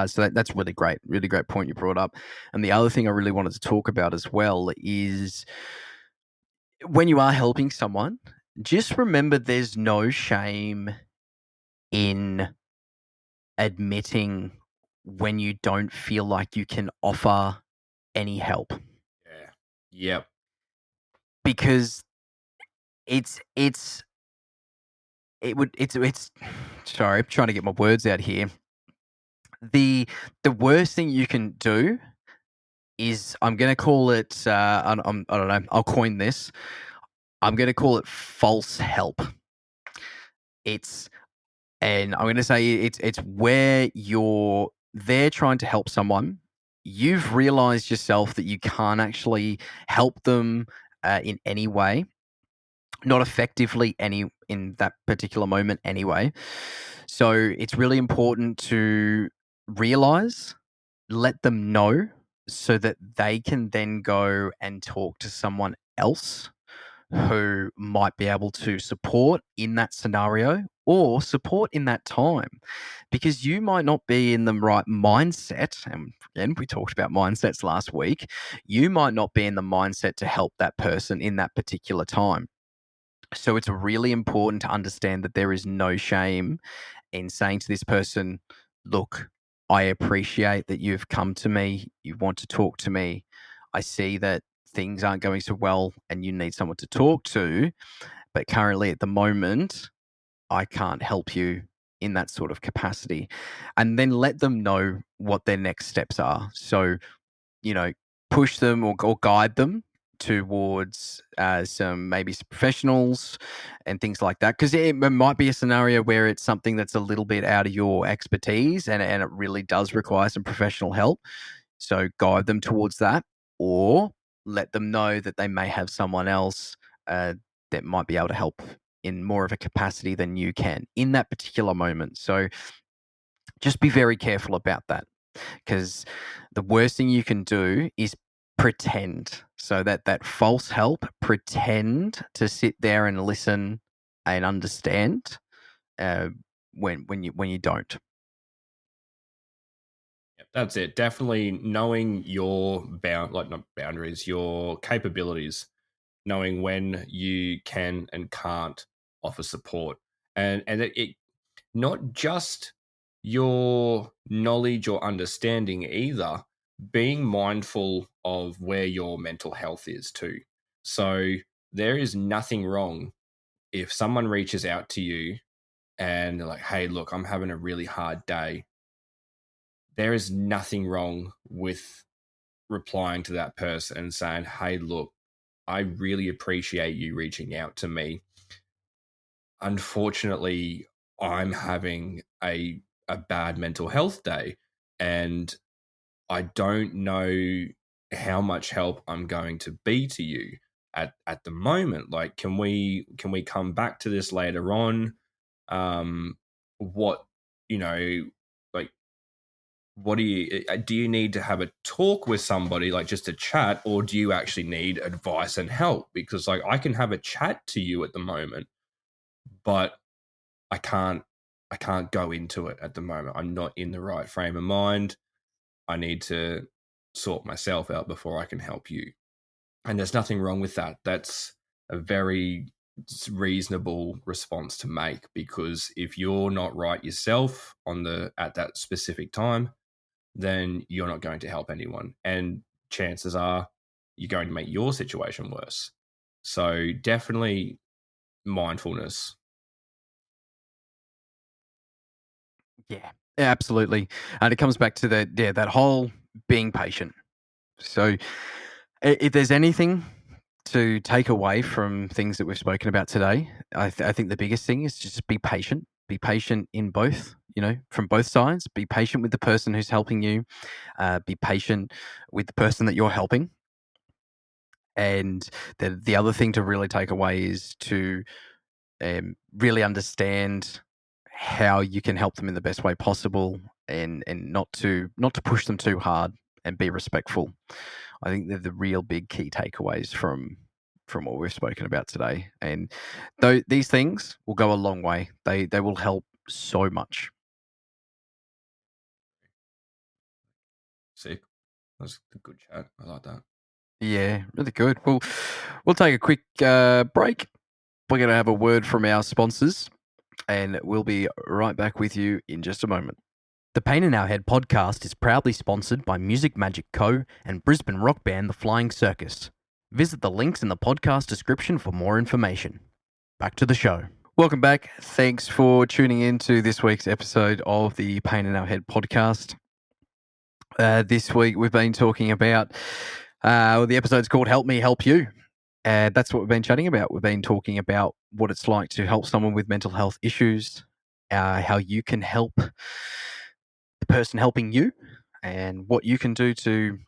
Speaker 1: So that's really great point you brought up. And the other thing I really wanted to talk about as well is when you are helping someone, just remember there's no shame in admitting when you don't feel like you can offer any help,
Speaker 2: Yeah. Yep.
Speaker 1: because it's it's sorry, I'm trying to get my words out here. The worst thing you can do is, I'm going to call it, I don't know, I'll coin this. I'm going to call it false help. It's And I'm going to say it's where you're there trying to help someone. You've realized yourself that you can't actually help them in any way, not effectively any in that particular moment anyway. So it's really important to realize, let them know, so that they can then go and talk to someone else who might be able to support in that scenario or support in that time, because you might not be in the right mindset. And again, we talked about mindsets last week. You might not be in the mindset to help that person in that particular time. So it's really important to understand that there is no shame in saying to this person, "Look, I appreciate that you've come to me, you want to talk to me. I see that things aren't going so well and you need someone to talk to, but currently at the moment, I can't help you in that sort of capacity." And then let them know what their next steps are. So, you know, push them or guide them towards some professionals and things like that. Because it might be a scenario where it's something that's a little bit out of your expertise, and it really does require some professional help. So guide them towards that, or let them know that they may have someone else that might be able to help in more of a capacity than you can in that particular moment. So just be very careful about that, because the worst thing you can do is pretend. So that false help, pretend to sit there and listen and understand uh, when you don't.
Speaker 2: Yep, that's it. Definitely knowing your like not boundaries, your capabilities, knowing when you can and can't offer support, and it not just your knowledge or understanding either, being mindful of where your mental health is too. So there is nothing wrong if someone reaches out to you and they're like, "Hey, look, I'm having a really hard day." There is nothing wrong with replying to that person and saying, "Hey, look, I really appreciate you reaching out to me. Unfortunately, I'm having a bad mental health day, and I don't know how much help I'm going to be to you at the moment. Like, can we come back to this later on? What you know, like what do you need to have a talk with somebody, like just a chat, or do you actually need advice and help? Because like I can have a chat to you at the moment, but I can't I can't go into it at the moment. I'm not in the right frame of mind. I need to sort myself out before I can help you. And there's nothing wrong with that. That's a very reasonable response to make, because if you're not right yourself on the at that specific time, then you're not going to help anyone. And chances are you're going to make your situation worse. So definitely mindfulness.
Speaker 1: Yeah, absolutely. And it comes back to that whole being patient. So if there's anything to take away from things that we've spoken about today, I think the biggest thing is just be patient. Be patient in both, from both sides. Be patient with the person who's helping you. Be patient with the person that you're helping. And the other thing to really take away is to really understand how you can help them in the best way possible, and not to push them too hard, and be respectful. I think they're the real big key takeaways from what we've spoken about today. And though these things will go a long way, they will help so much.
Speaker 2: Sick. That was a good chat. I like that.
Speaker 1: Yeah, really good. Well, we'll take a quick break. We're going to have a word from our sponsors, and we'll be right back with you in just a moment. The Pain in Our Head podcast is proudly sponsored by Music Magic Co. and Brisbane rock band The Flying Circus. Visit the links in the podcast description for more information. Back to the show. Welcome back. Thanks for tuning in to this week's episode of the Pain in Our Head podcast. This week we've been talking about, the episode's called Help Me Help You. That's what we've been chatting about. We've been talking about what it's like to help someone with mental health issues, how you can help the person helping you, and what you can do to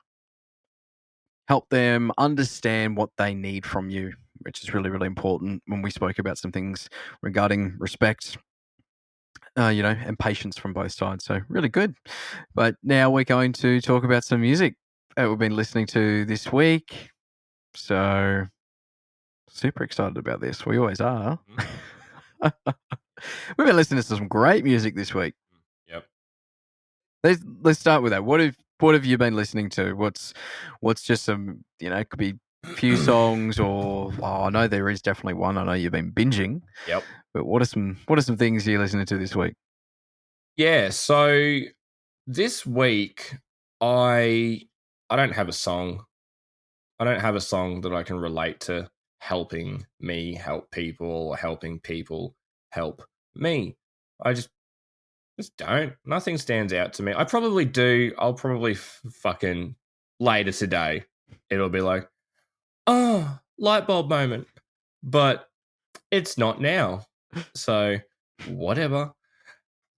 Speaker 1: help them understand what they need from you, which is really, really important when we spoke about some things regarding respect, and patience from both sides. So really good. But now we're going to talk about some music that we've been listening to this week. So super excited about this. We always are. We've been listening to some great music this week.
Speaker 2: Yep.
Speaker 1: Let's start with that. What have you been listening to? What's just some, it could be a few songs, or I know there is definitely one. I know you've been binging.
Speaker 2: Yep.
Speaker 1: But what are some things you're listening to this week?
Speaker 2: Yeah, so this week I don't have a song. I don't have a song that I can relate to helping me help people, or helping people help me. I just don't. Nothing stands out to me. I probably do. I'll probably fucking later today. It'll be like, oh, light bulb moment. But it's not now. So whatever.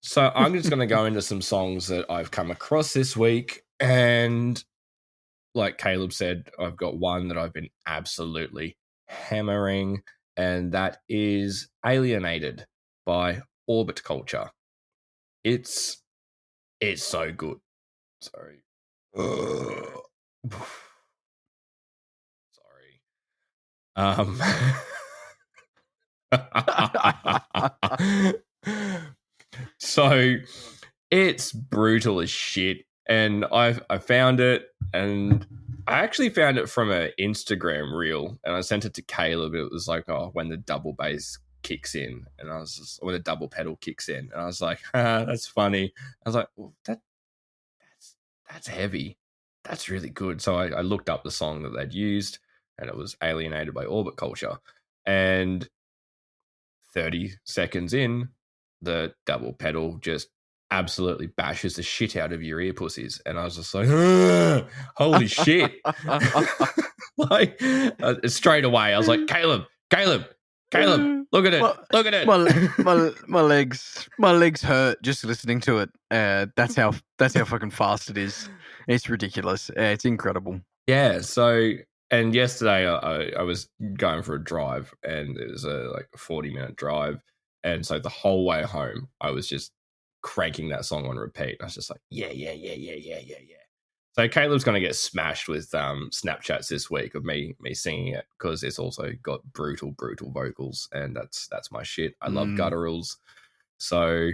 Speaker 2: So I'm just going to go into some songs that I've come across this week. And like Caleb said, I've got one that I've been absolutely hammering, and that is Alienated by Orbit Culture. It's so good. Sorry. Sorry. So it's brutal as shit, and I found it, and I actually found it from an Instagram reel, and I sent it to Caleb. It was like, oh, when the double bass kicks in, and I was just, when the double pedal kicks in, and I was like, that's funny. I was like, well, that's heavy. That's really good. So I looked up the song that they'd used, and it was Alienated by Orbit Culture. And 30 seconds in, the double pedal just absolutely bashes the shit out of your ear pussies. And I was just like, holy shit. Like, straight away, I was like, Caleb, look at it. Look at it.
Speaker 1: My legs hurt just listening to it. That's how fucking fast it is. It's ridiculous. It's incredible.
Speaker 2: Yeah. So, and yesterday I was going for a drive, and it was like a 40-minute drive. And so the whole way home, I was just cranking that song on repeat. I was just like, yeah. So Caleb's going to get smashed with Snapchats this week of me singing it, because it's also got brutal vocals, and that's my shit. I love gutturals. So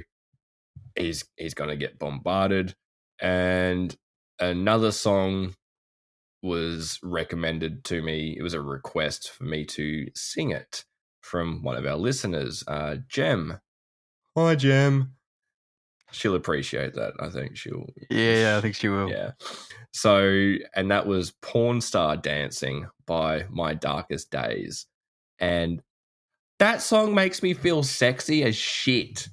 Speaker 2: he's going to get bombarded. And another song was recommended to me. It was a request for me to sing it from one of our listeners, Jem. Hi, Jem. She'll appreciate that. I think she'll.
Speaker 1: Yeah, I think she will.
Speaker 2: Yeah. So, and that was Porn Star Dancing by My Darkest Days. And that song makes me feel sexy as shit.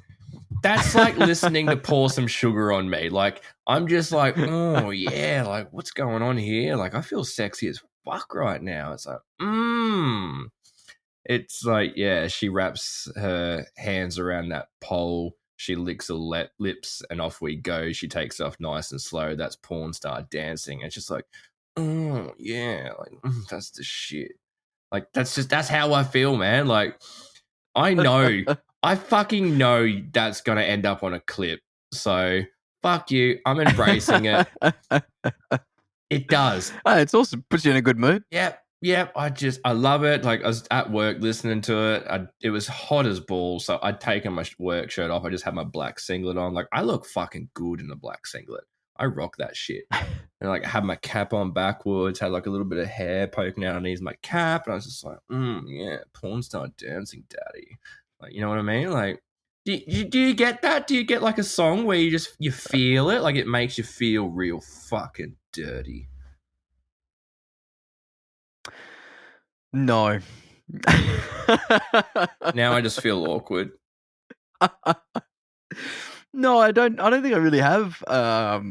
Speaker 2: That's like listening to Pour Some Sugar on Me. Like, I'm just like, oh, yeah, like, what's going on here? Like, I feel sexy as fuck right now. It's like, It's like, yeah, she wraps her hands around that pole. She licks her lips, and off we go. She takes off nice and slow. That's porn star dancing. It's just like, oh, yeah, like, that's the shit. Like, that's how I feel, man. Like, I fucking know that's going to end up on a clip. So, fuck you. I'm embracing it. It does.
Speaker 1: Oh, it's awesome. Puts you in a good mood.
Speaker 2: Yep. I love it. Like, I was at work listening to it. It was hot as balls. So I'd taken my work shirt off. I just had my black singlet on. Like, I look fucking good in a black singlet. I rock that shit. And like, I had my cap on backwards, had like a little bit of hair poking out underneath my cap. And I was just like, yeah, porn star dancing daddy. Like, you know what I mean? Like, do you get that? Do you get like a song where you feel it? Like, it makes you feel real fucking dirty.
Speaker 1: No.
Speaker 2: Now I just feel awkward.
Speaker 1: No, I don't think I really have a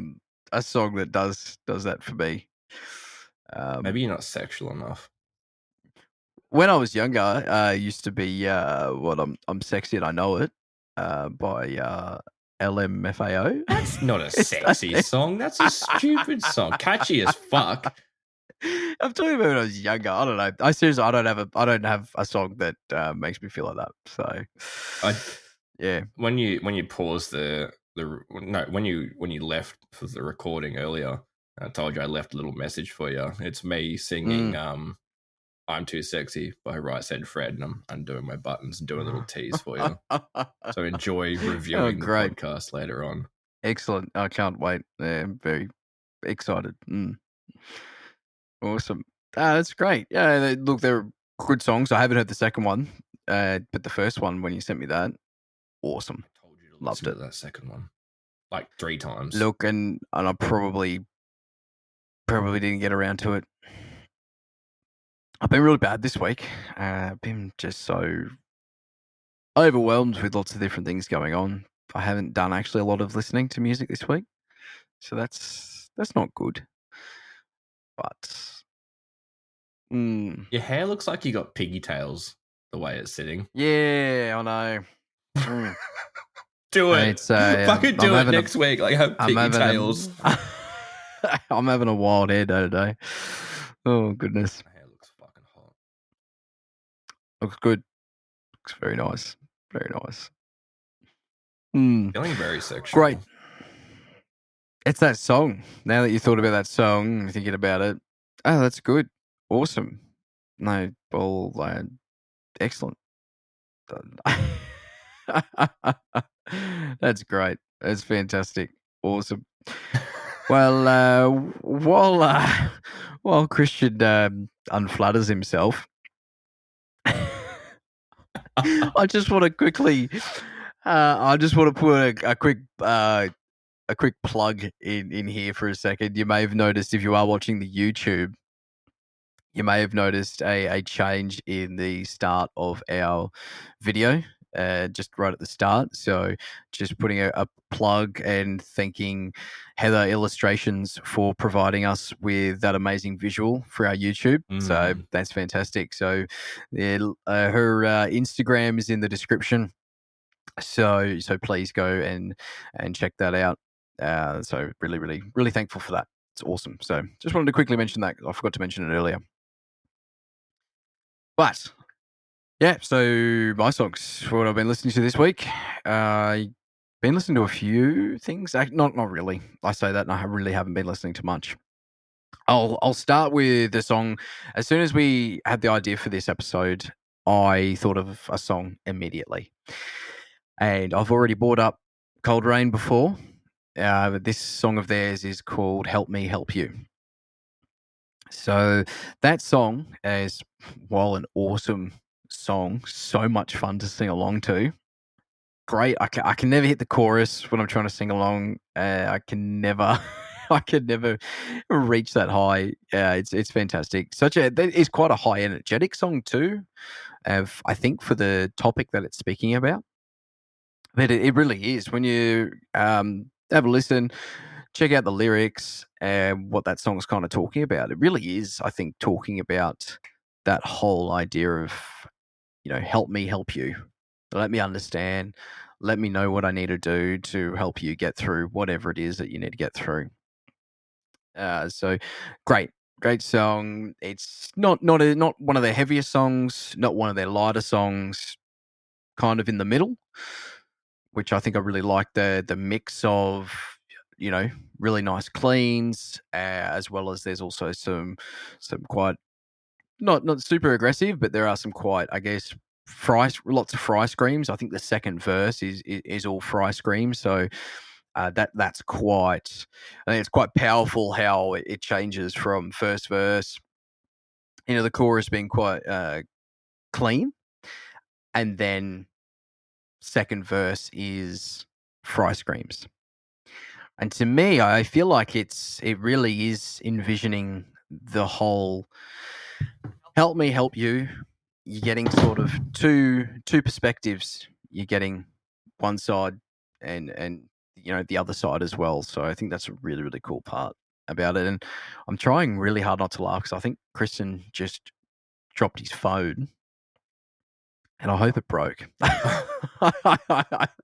Speaker 1: song that does that for me.
Speaker 2: Maybe you're not sexual enough.
Speaker 1: When I was younger, I used to be what I'm sexy and I know it by LMFAO.
Speaker 2: That's not a sexy song. That's a stupid song. Catchy as fuck.
Speaker 1: I'm talking about when I was younger. I don't know. I don't have a song that makes me feel like that. So, yeah.
Speaker 2: When you pause when you left for the recording earlier, I told you I left a little message for you. It's me singing "I'm Too Sexy" by Right Said Fred, and I'm undoing my buttons and doing a little tease for you. So enjoy reviewing the podcast later on.
Speaker 1: Excellent. I can't wait. Yeah, I'm very excited. Awesome. That's great. Yeah, look, they're good songs. I haven't heard the second one, but the first one, when you sent me that, awesome.
Speaker 2: I told you to
Speaker 1: Loved
Speaker 2: listen
Speaker 1: it.
Speaker 2: to that second one like 3 times.
Speaker 1: Look, and I probably didn't get around to it. I've been really bad this week. I've been just so overwhelmed with lots of different things going on. I haven't done actually a lot of listening to music this week, so that's not good. But
Speaker 2: your hair looks like you got pigtails the way it's sitting.
Speaker 1: Yeah, I know.
Speaker 2: Do it. Fucking do it next week. Like, have pigtails.
Speaker 1: I'm having a wild hair day today. Oh, goodness.
Speaker 2: My hair looks fucking hot.
Speaker 1: Looks good. Looks very nice. Very nice.
Speaker 2: Feeling very sexual.
Speaker 1: Great. It's that song. Now that you thought about that song, thinking about it. Oh, that's good. Awesome. No, well, excellent. That's great. That's fantastic. Awesome. Well, while Christian unflutters himself, I just want to quickly. I just want to put a quick plug in here for a second. You may have noticed, if you are watching the YouTube, you may have noticed a change in the start of our video, just right at the start. So just putting a plug and thanking Heather Illustrations for providing us with that amazing visual for our YouTube. So that's fantastic. So her Instagram is in the description. So please go and check that out. So really thankful for that. It's awesome. So just wanted to quickly mention that. I forgot to mention it earlier. But yeah, so my songs, what I've been listening to this week. I've been listening to a few things. Not really. I say that, and I really haven't been listening to much. I'll start with the song. As soon as we had the idea for this episode, I thought of a song immediately. And I've already brought up Cold Rain before. But this song of theirs is called Help Me Help You. So that song is, while an awesome song, so much fun to sing along to. Great. I can never hit the chorus when I'm trying to sing along. I can never reach that high. It's fantastic. That is quite a high energetic song too. I think for the topic that it's speaking about. But it really is. When you have a listen, check out the lyrics and what that song's kind of talking about. It really is, I think, talking about that whole idea of, help me help you. Let me understand. Let me know what I need to do to help you get through whatever it is that you need to get through. So great song. It's not one of their heaviest songs, not one of their lighter songs. Kind of in the middle, which I think I really like the mix of, really nice cleans, as well as there's also some quite not super aggressive, but there are some quite, I guess, lots of fry screams. I think the second verse is all fry screams, so that's quite. I think it's quite powerful how it changes from first verse, the chorus being quite clean, and then second verse is fry screams. And to me, I feel like it really is envisioning the whole help me help you. You're getting sort of two perspectives. You're getting one side and the other side as well. So I think that's a really, really cool part about it. And I'm trying really hard not to laugh because I think Kristen just dropped his phone and I hope it broke.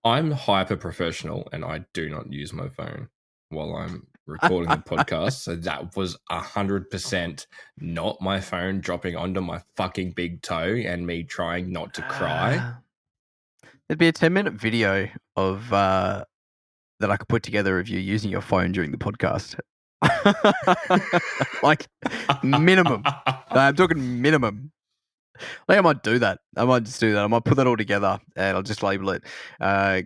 Speaker 2: I'm hyper professional and I do not use my phone while I'm recording the podcast. So that was 100% not my phone dropping onto my fucking big toe and me trying not to cry.
Speaker 1: There'd be a 10-minute video of that I could put together of you using your phone during the podcast. Like minimum. I'm talking minimum. I think I might do that. I might just do that. I might put that all together and I'll just label it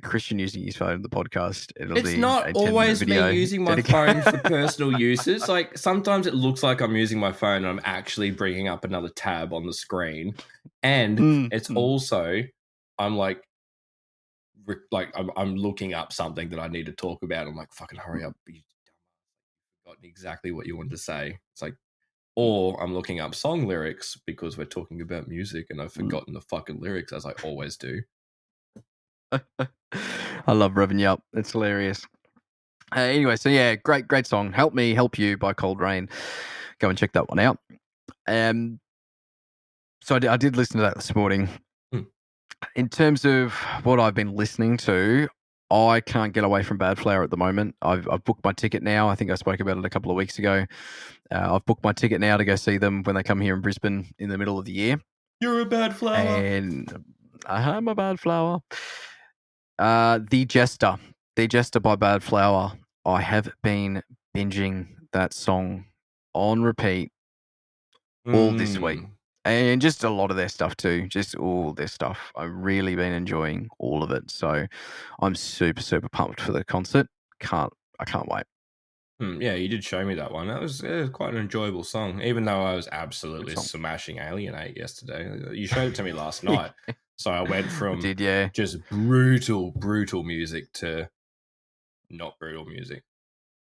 Speaker 1: Christian using his phone in the podcast. It'll
Speaker 2: It's
Speaker 1: be
Speaker 2: not
Speaker 1: a 10-minute
Speaker 2: always me
Speaker 1: video
Speaker 2: using my phone for personal uses. Like sometimes it looks like I'm using my phone and I'm actually bringing up another tab on the screen. And it's also, I'm like I'm looking up something that I need to talk about. I'm like, fucking hurry up. You got exactly what you wanted to say. It's like, or I'm looking up song lyrics because we're talking about music and I've forgotten the fucking lyrics as I always do.
Speaker 1: I love revving you up. It's hilarious. Anyway, so yeah, great song. Help Me Help You by Cold Rain. Go and check that one out. So I did listen to that this morning. In terms of what I've been listening to, I can't get away from Bad Flower at the moment. I've booked my ticket now. I think I spoke about it a couple of weeks ago. I've booked my ticket now to go see them when they come here in Brisbane in the middle of the year.
Speaker 2: You're a bad flower.
Speaker 1: And I'm a bad flower. The Jester by Bad Flower. I have been binging that song on repeat all this week. And just a lot of their stuff too. Just all their stuff. I've really been enjoying all of it. So I'm super, super pumped for the concert. I can't wait.
Speaker 2: Yeah, you did show me that one. It was quite an enjoyable song, even though I was absolutely smashing Alienate yesterday. You showed it to me last night. So I went from just brutal music to not brutal music.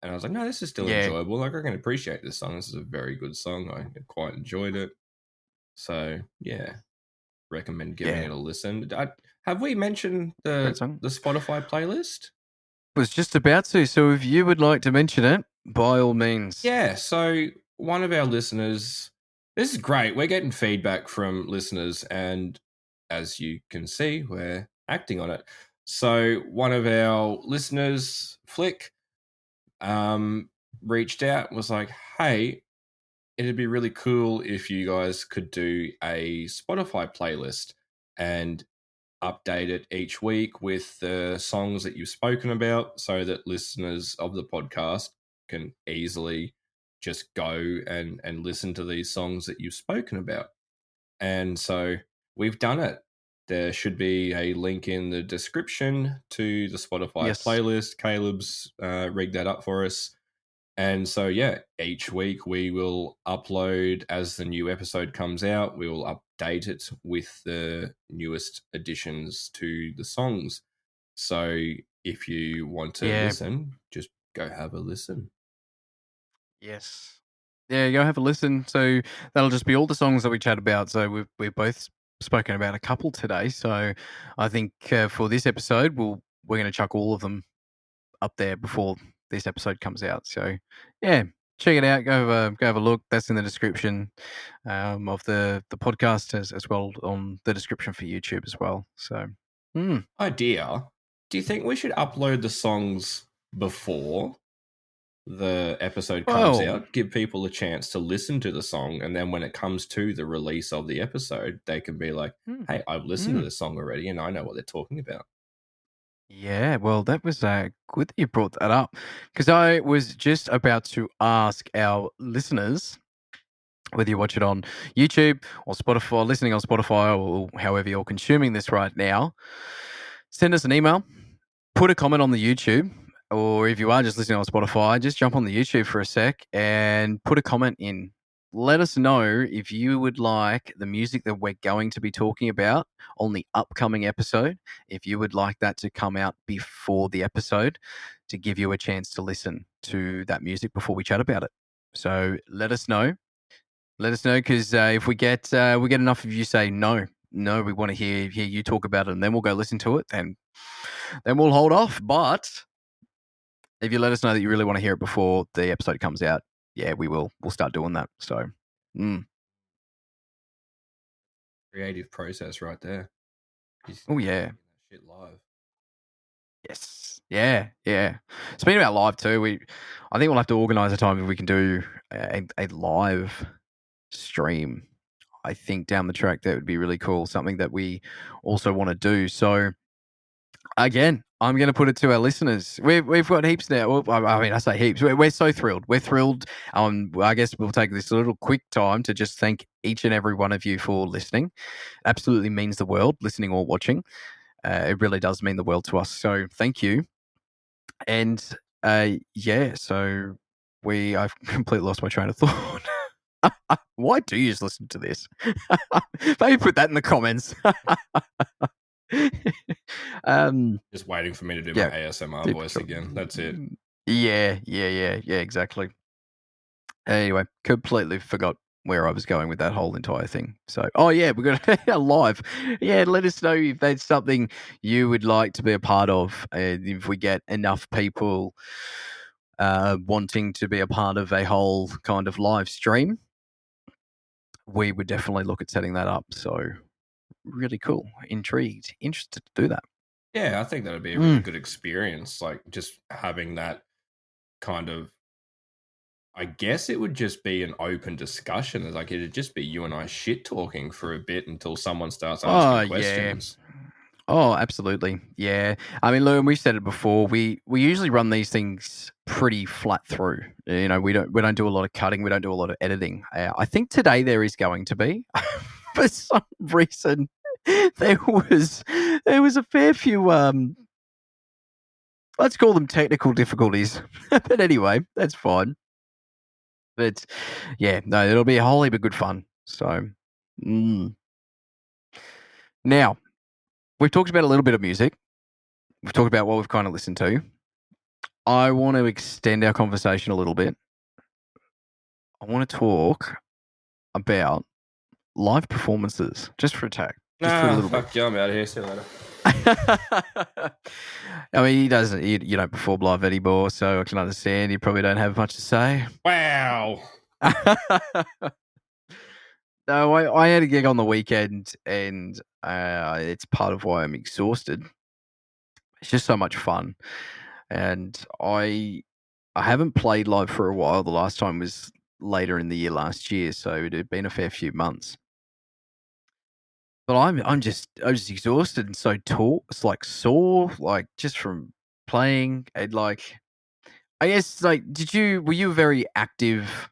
Speaker 2: And I was like, no, this is still enjoyable. Like, I can appreciate this song. This is a very good song. I quite enjoyed it. So, yeah, recommend giving it a listen. Have we mentioned the Spotify playlist?
Speaker 1: Was just about to. So if you would like to mention it, by all means.
Speaker 2: Yeah. So one of our listeners, this is great. We're getting feedback from listeners, and as you can see, we're acting on it. So one of our listeners, Flick, reached out, was like, hey, it'd be really cool if you guys could do a Spotify playlist and update it each week with the songs that you've spoken about so that listeners of the podcast can easily just go and listen to these songs that you've spoken about. And so we've done it. There should be a link in the description to the Spotify playlist. Caleb's rigged that up for us. And so, yeah, each week we will upload as the new episode comes out. We will update it with the newest additions to the songs. So if you want to listen, just go have a listen.
Speaker 1: Yes. Yeah, go have a listen. So that'll just be all the songs that we chat about. So we've both spoken about a couple today. So I think for this episode, we'll we're going to chuck all of them up there before this episode comes out. So, yeah, check it out. Go have a look. That's in the description of the podcast as well on the description for YouTube as well. So,
Speaker 2: Idea. Do you think we should upload the songs before the episode comes
Speaker 1: well,
Speaker 2: out? Give people a chance to listen to the song, and then when it comes to the release of the episode, they can be like,
Speaker 1: mm,
Speaker 2: "Hey, I've listened to
Speaker 1: mm.
Speaker 2: this song already, and I know what they're talking about."
Speaker 1: Yeah, well, that was good that you brought that up because I was just about to ask our listeners whether you watch it on YouTube or Spotify, listening on Spotify, or however you're consuming this right now, send us an email, put a comment on the YouTube, or if you are just listening on Spotify, just jump on the YouTube for a sec and put a comment in. Let us know if you would like the music that we're going to be talking about on the upcoming episode, if you would like that to come out before the episode to give you a chance to listen to that music before we chat about it. So let us know. Let us know because if we get enough of you say no, we want to hear you talk about it, and then we'll go listen to it, then we'll hold off. But if you let us know that you really want to hear it before the episode comes out, yeah, we will. We'll start doing that. So,
Speaker 2: Creative process right there.
Speaker 1: oh yeah,
Speaker 2: That shit live.
Speaker 1: yes, yeah. Speaking about live too, I think we'll have to organise a time if we can do a live stream. I think down the track that would be really cool. Something that we also want to do. So again, I'm going to put it to our listeners. We've got heaps now. Well, I mean, I say heaps. We're so thrilled. We're thrilled. I guess we'll take this little quick time to just thank each and every one of you for listening. Absolutely means the world, listening or watching. It really does mean the world to us. So thank you. And yeah, so I've completely lost my train of thought. Why do you just listen to this? Maybe put that in the comments.
Speaker 2: Just waiting for me to do my
Speaker 1: Yeah.
Speaker 2: ASMR voice again. That's it.
Speaker 1: Yeah, exactly. Anyway, completely forgot where I was going with that whole entire thing. So, oh yeah, we're gonna live. Yeah, let us know if that's something you would like to be a part of. If we get enough people wanting to be a part of a whole kind of live stream, we would definitely look at setting that up. So, really cool, intrigued, interested to do that.
Speaker 2: Yeah, I think that'd be a really good experience. Like just having that kind of, I guess it would just be an open discussion. Like it'd just be you and I shit talking for a bit until someone starts
Speaker 1: Oh
Speaker 2: asking
Speaker 1: yeah.
Speaker 2: questions.
Speaker 1: Oh, absolutely. Yeah. I mean, Lou, we've said it before. We usually run these things pretty flat through. You know, we don't do a lot of cutting. We don't do a lot of editing. I think today there is going to be, for some reason, there was a fair few let's call them technical difficulties. But anyway, that's fine. But yeah, no, it'll be a whole heap of good fun. So now we've talked about a little bit of music. We've talked about what we've kind of listened to. I want to extend our conversation a little bit. I want to talk about live performances, just for a tag, just for a
Speaker 2: Nah,
Speaker 1: little bit.
Speaker 2: fuck you, I'm out of here. See you later.
Speaker 1: I mean, he doesn't. You don't perform live anymore, so I can understand. You probably don't have much to say.
Speaker 2: Wow.
Speaker 1: No, I had a gig on the weekend, and it's part of why I'm exhausted. It's just so much fun, and I haven't played live for a while. The last time was later in the year last year, so it had been a fair few months. But I'm just exhausted and so tall. It's like sore, like just from playing and like I guess like were you a very active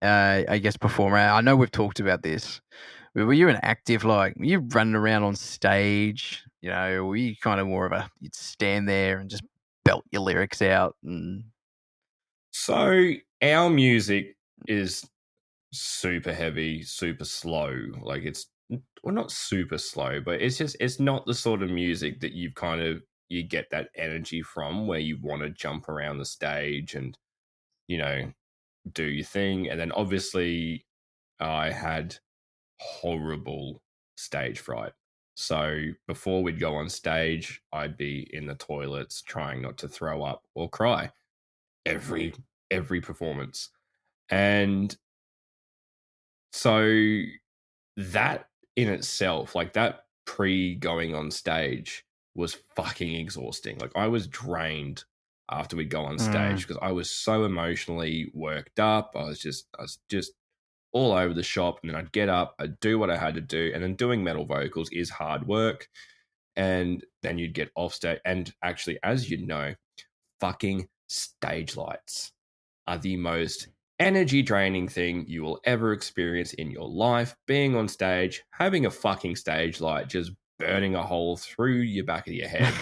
Speaker 1: I guess performer? I know we've talked about this. But were you an active were you running around on stage? You know, were you kind of more of you'd stand there and just belt your lyrics out and
Speaker 2: So our music is super heavy, super slow. Like it's well, not super slow, but it's not the sort of music that you get that energy from where you want to jump around the stage and you know do your thing. And then obviously I had horrible stage fright. So before we'd go on stage, I'd be in the toilets trying not to throw up or cry every performance. And so that in itself, like that pre going on stage was fucking exhausting. Like I was drained after we go on stage because I was so emotionally worked up. I was just all over the shop, and then I'd get up, I'd do what I had to do, and then doing metal vocals is hard work. And then you'd get off stage, and actually, as you know, fucking stage lights are the most energy draining thing you will ever experience in your life. Being on stage, having a fucking stage light just burning a hole through your back of your head,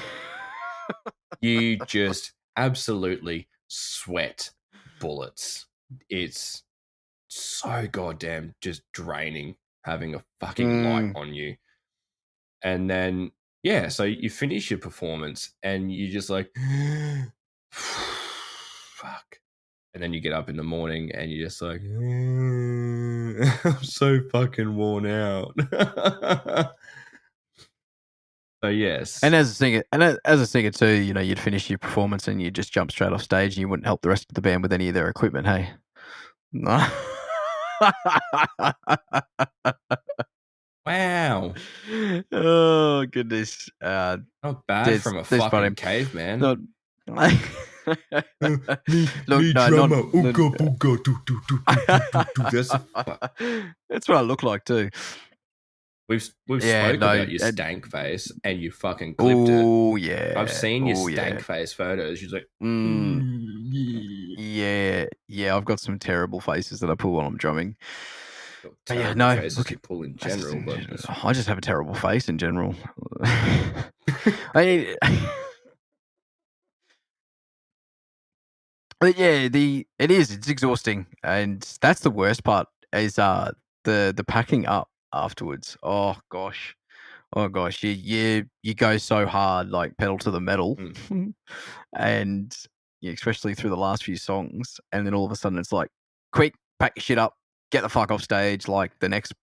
Speaker 2: you just absolutely sweat bullets. It's so goddamn just draining having a fucking light on you. And then, yeah, so you finish your performance and you just like, fuck. And then you get up in the morning and you're just like, I'm so fucking worn out. So, yes.
Speaker 1: And as a singer too, you know, you'd finish your performance and you'd just jump straight off stage and you wouldn't help the rest of the band with any of their equipment, hey? No.
Speaker 2: Wow.
Speaker 1: Oh, goodness.
Speaker 2: Not bad from a fucking
Speaker 1: funny.
Speaker 2: caveman.
Speaker 1: Not, look,
Speaker 2: me
Speaker 1: no,
Speaker 2: drummer.
Speaker 1: not,
Speaker 2: Ooga booga, do, do, do, do, do, do.
Speaker 1: That's what I look like too.
Speaker 2: We've spoke about your stank face, and you fucking clipped it.
Speaker 1: Oh yeah,
Speaker 2: I've seen your stank face photos. She's like,
Speaker 1: yeah. I've got some terrible faces that I pull while I'm drumming.
Speaker 2: Terrible faces you pull in general, but
Speaker 1: I just have a terrible face in general. But yeah, it's exhausting, and that's the worst part is the packing up afterwards. Oh gosh, you go so hard, like pedal to the metal, and especially through the last few songs, and then all of a sudden it's like, quick, pack your shit up, get the fuck off stage. Like the next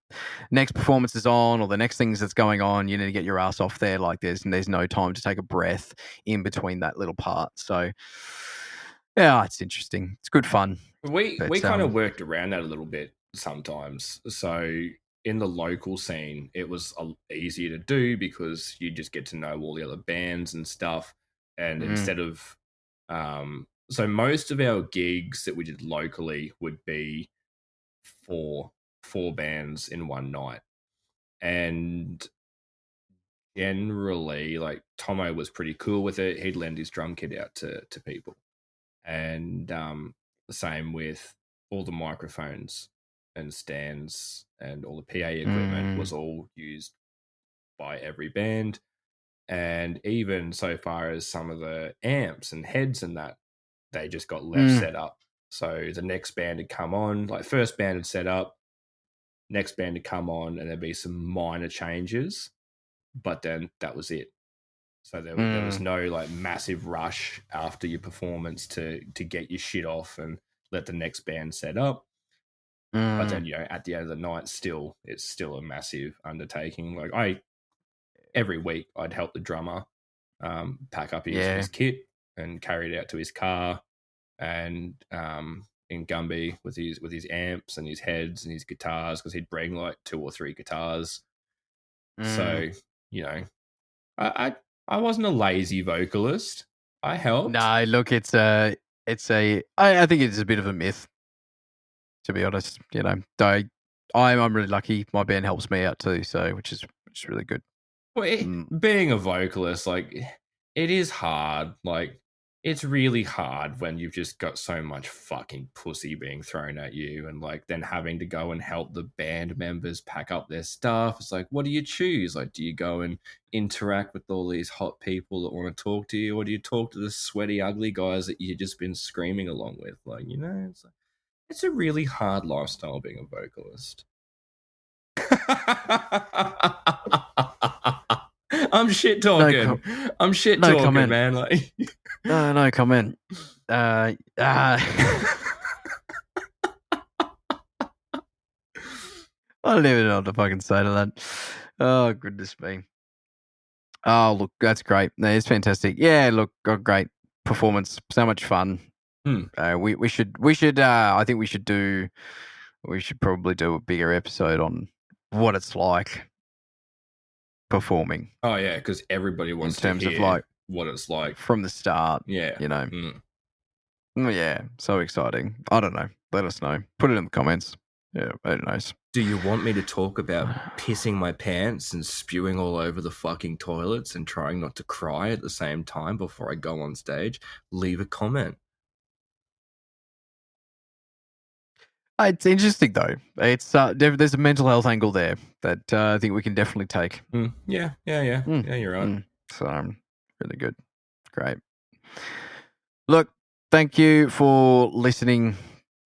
Speaker 1: performance is on, or the next things that's going on. You need to get your ass off there. Like there's no time to take a breath in between that little part. So yeah, it's interesting. It's good fun.
Speaker 2: We kind of worked around that a little bit sometimes. So in the local scene, it was easier to do because you just get to know all the other bands and stuff. And instead of, so most of our gigs that we did locally would be four bands in one night. And generally, like Tomo was pretty cool with it. He'd lend his drum kit out to people. And the same with all the microphones and stands and all the PA equipment was all used by every band. And even so far as some of the amps and heads and that, they just got left set up. So the next band had come on, like first band had set up, next band had come on, and there'd be some minor changes, but then that was it. So there was no like massive rush after your performance to get your shit off and let the next band set up. But then, you know, at the end of the night, it's still a massive undertaking. Like every week I'd help the drummer pack up his kit and carry it out to his car, and in Gumby with his amps and his heads and his guitars, because he'd bring like 2 or 3 guitars. So, you know, I wasn't a lazy vocalist. I helped.
Speaker 1: No, look, I think it's a bit of a myth, to be honest. You know, I'm really lucky. My band helps me out too, so which is really good.
Speaker 2: Well, being a vocalist, like, it is hard. Like, it's really hard when you've just got so much fucking pussy being thrown at you, and like then having to go and help the band members pack up their stuff. It's like, what do you choose? Like, do you go and interact with all these hot people that want to talk to you, or do you talk to the sweaty, ugly guys that you've just been screaming along with? Like, you know, it's a really hard lifestyle being a vocalist. I'm shit talking. I'm shit talking, comment. Man. Like,
Speaker 1: no comment. I don't even know what to fucking say to that. Oh, goodness me. Oh, look, that's great. No, it's fantastic. Yeah, look, great performance. So much fun.
Speaker 2: Hmm.
Speaker 1: We should. I think we should do. We should probably do a bigger episode on what it's like performing
Speaker 2: Oh yeah, because everybody
Speaker 1: in
Speaker 2: wants to
Speaker 1: terms of
Speaker 2: hear
Speaker 1: like
Speaker 2: what it's like.
Speaker 1: from the start.
Speaker 2: Yeah.
Speaker 1: You know.
Speaker 2: Mm.
Speaker 1: Yeah, so exciting. I don't know. Let us know. Put it in the comments. Yeah, who knows?
Speaker 2: Do you want me to talk about pissing my pants and spewing all over the fucking toilets and trying not to cry at the same time before I go on stage? Leave a comment.
Speaker 1: It's interesting though. It's there's a mental health angle there that I think we can definitely take.
Speaker 2: Yeah, you're right.
Speaker 1: So really good, great. Look, thank you for listening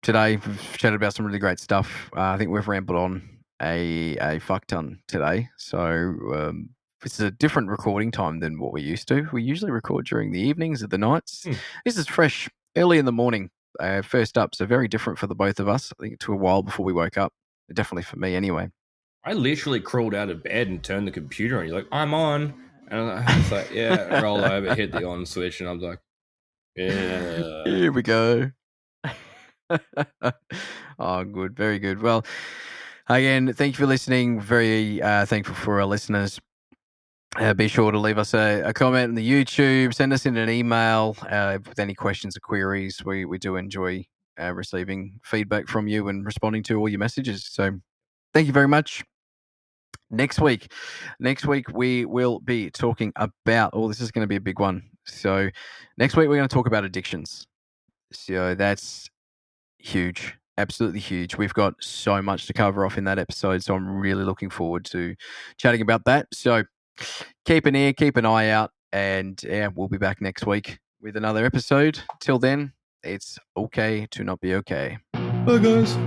Speaker 1: today. We've chatted about some really great stuff. I think we've rambled on a fuck ton today. So it's a different recording time than what we used to. We usually record during the evenings or the nights. This is fresh, early in the morning. First up, so very different for the both of us. I think it took a while before we woke up. Definitely for me, anyway.
Speaker 2: I literally crawled out of bed and turned the computer on. You're like, I'm on. And I was like, yeah, roll over, hit the on switch. And I was like, yeah.
Speaker 1: Here we go. Oh, good. Very good. Well, again, thank you for listening. Very thankful for our listeners. Be sure to leave us a comment in the YouTube. Send us in an email with any questions or queries. We do enjoy receiving feedback from you and responding to all your messages. So thank you very much. Next week we will be talking about, this is going to be a big one. So next week we're going to talk about addictions. So that's huge, absolutely huge. We've got so much to cover off in that episode. So I'm really looking forward to chatting about that. So keep an ear, keep an eye out, and we'll be back next week with another episode. Till then, it's okay to not be okay.
Speaker 2: Bye, guys.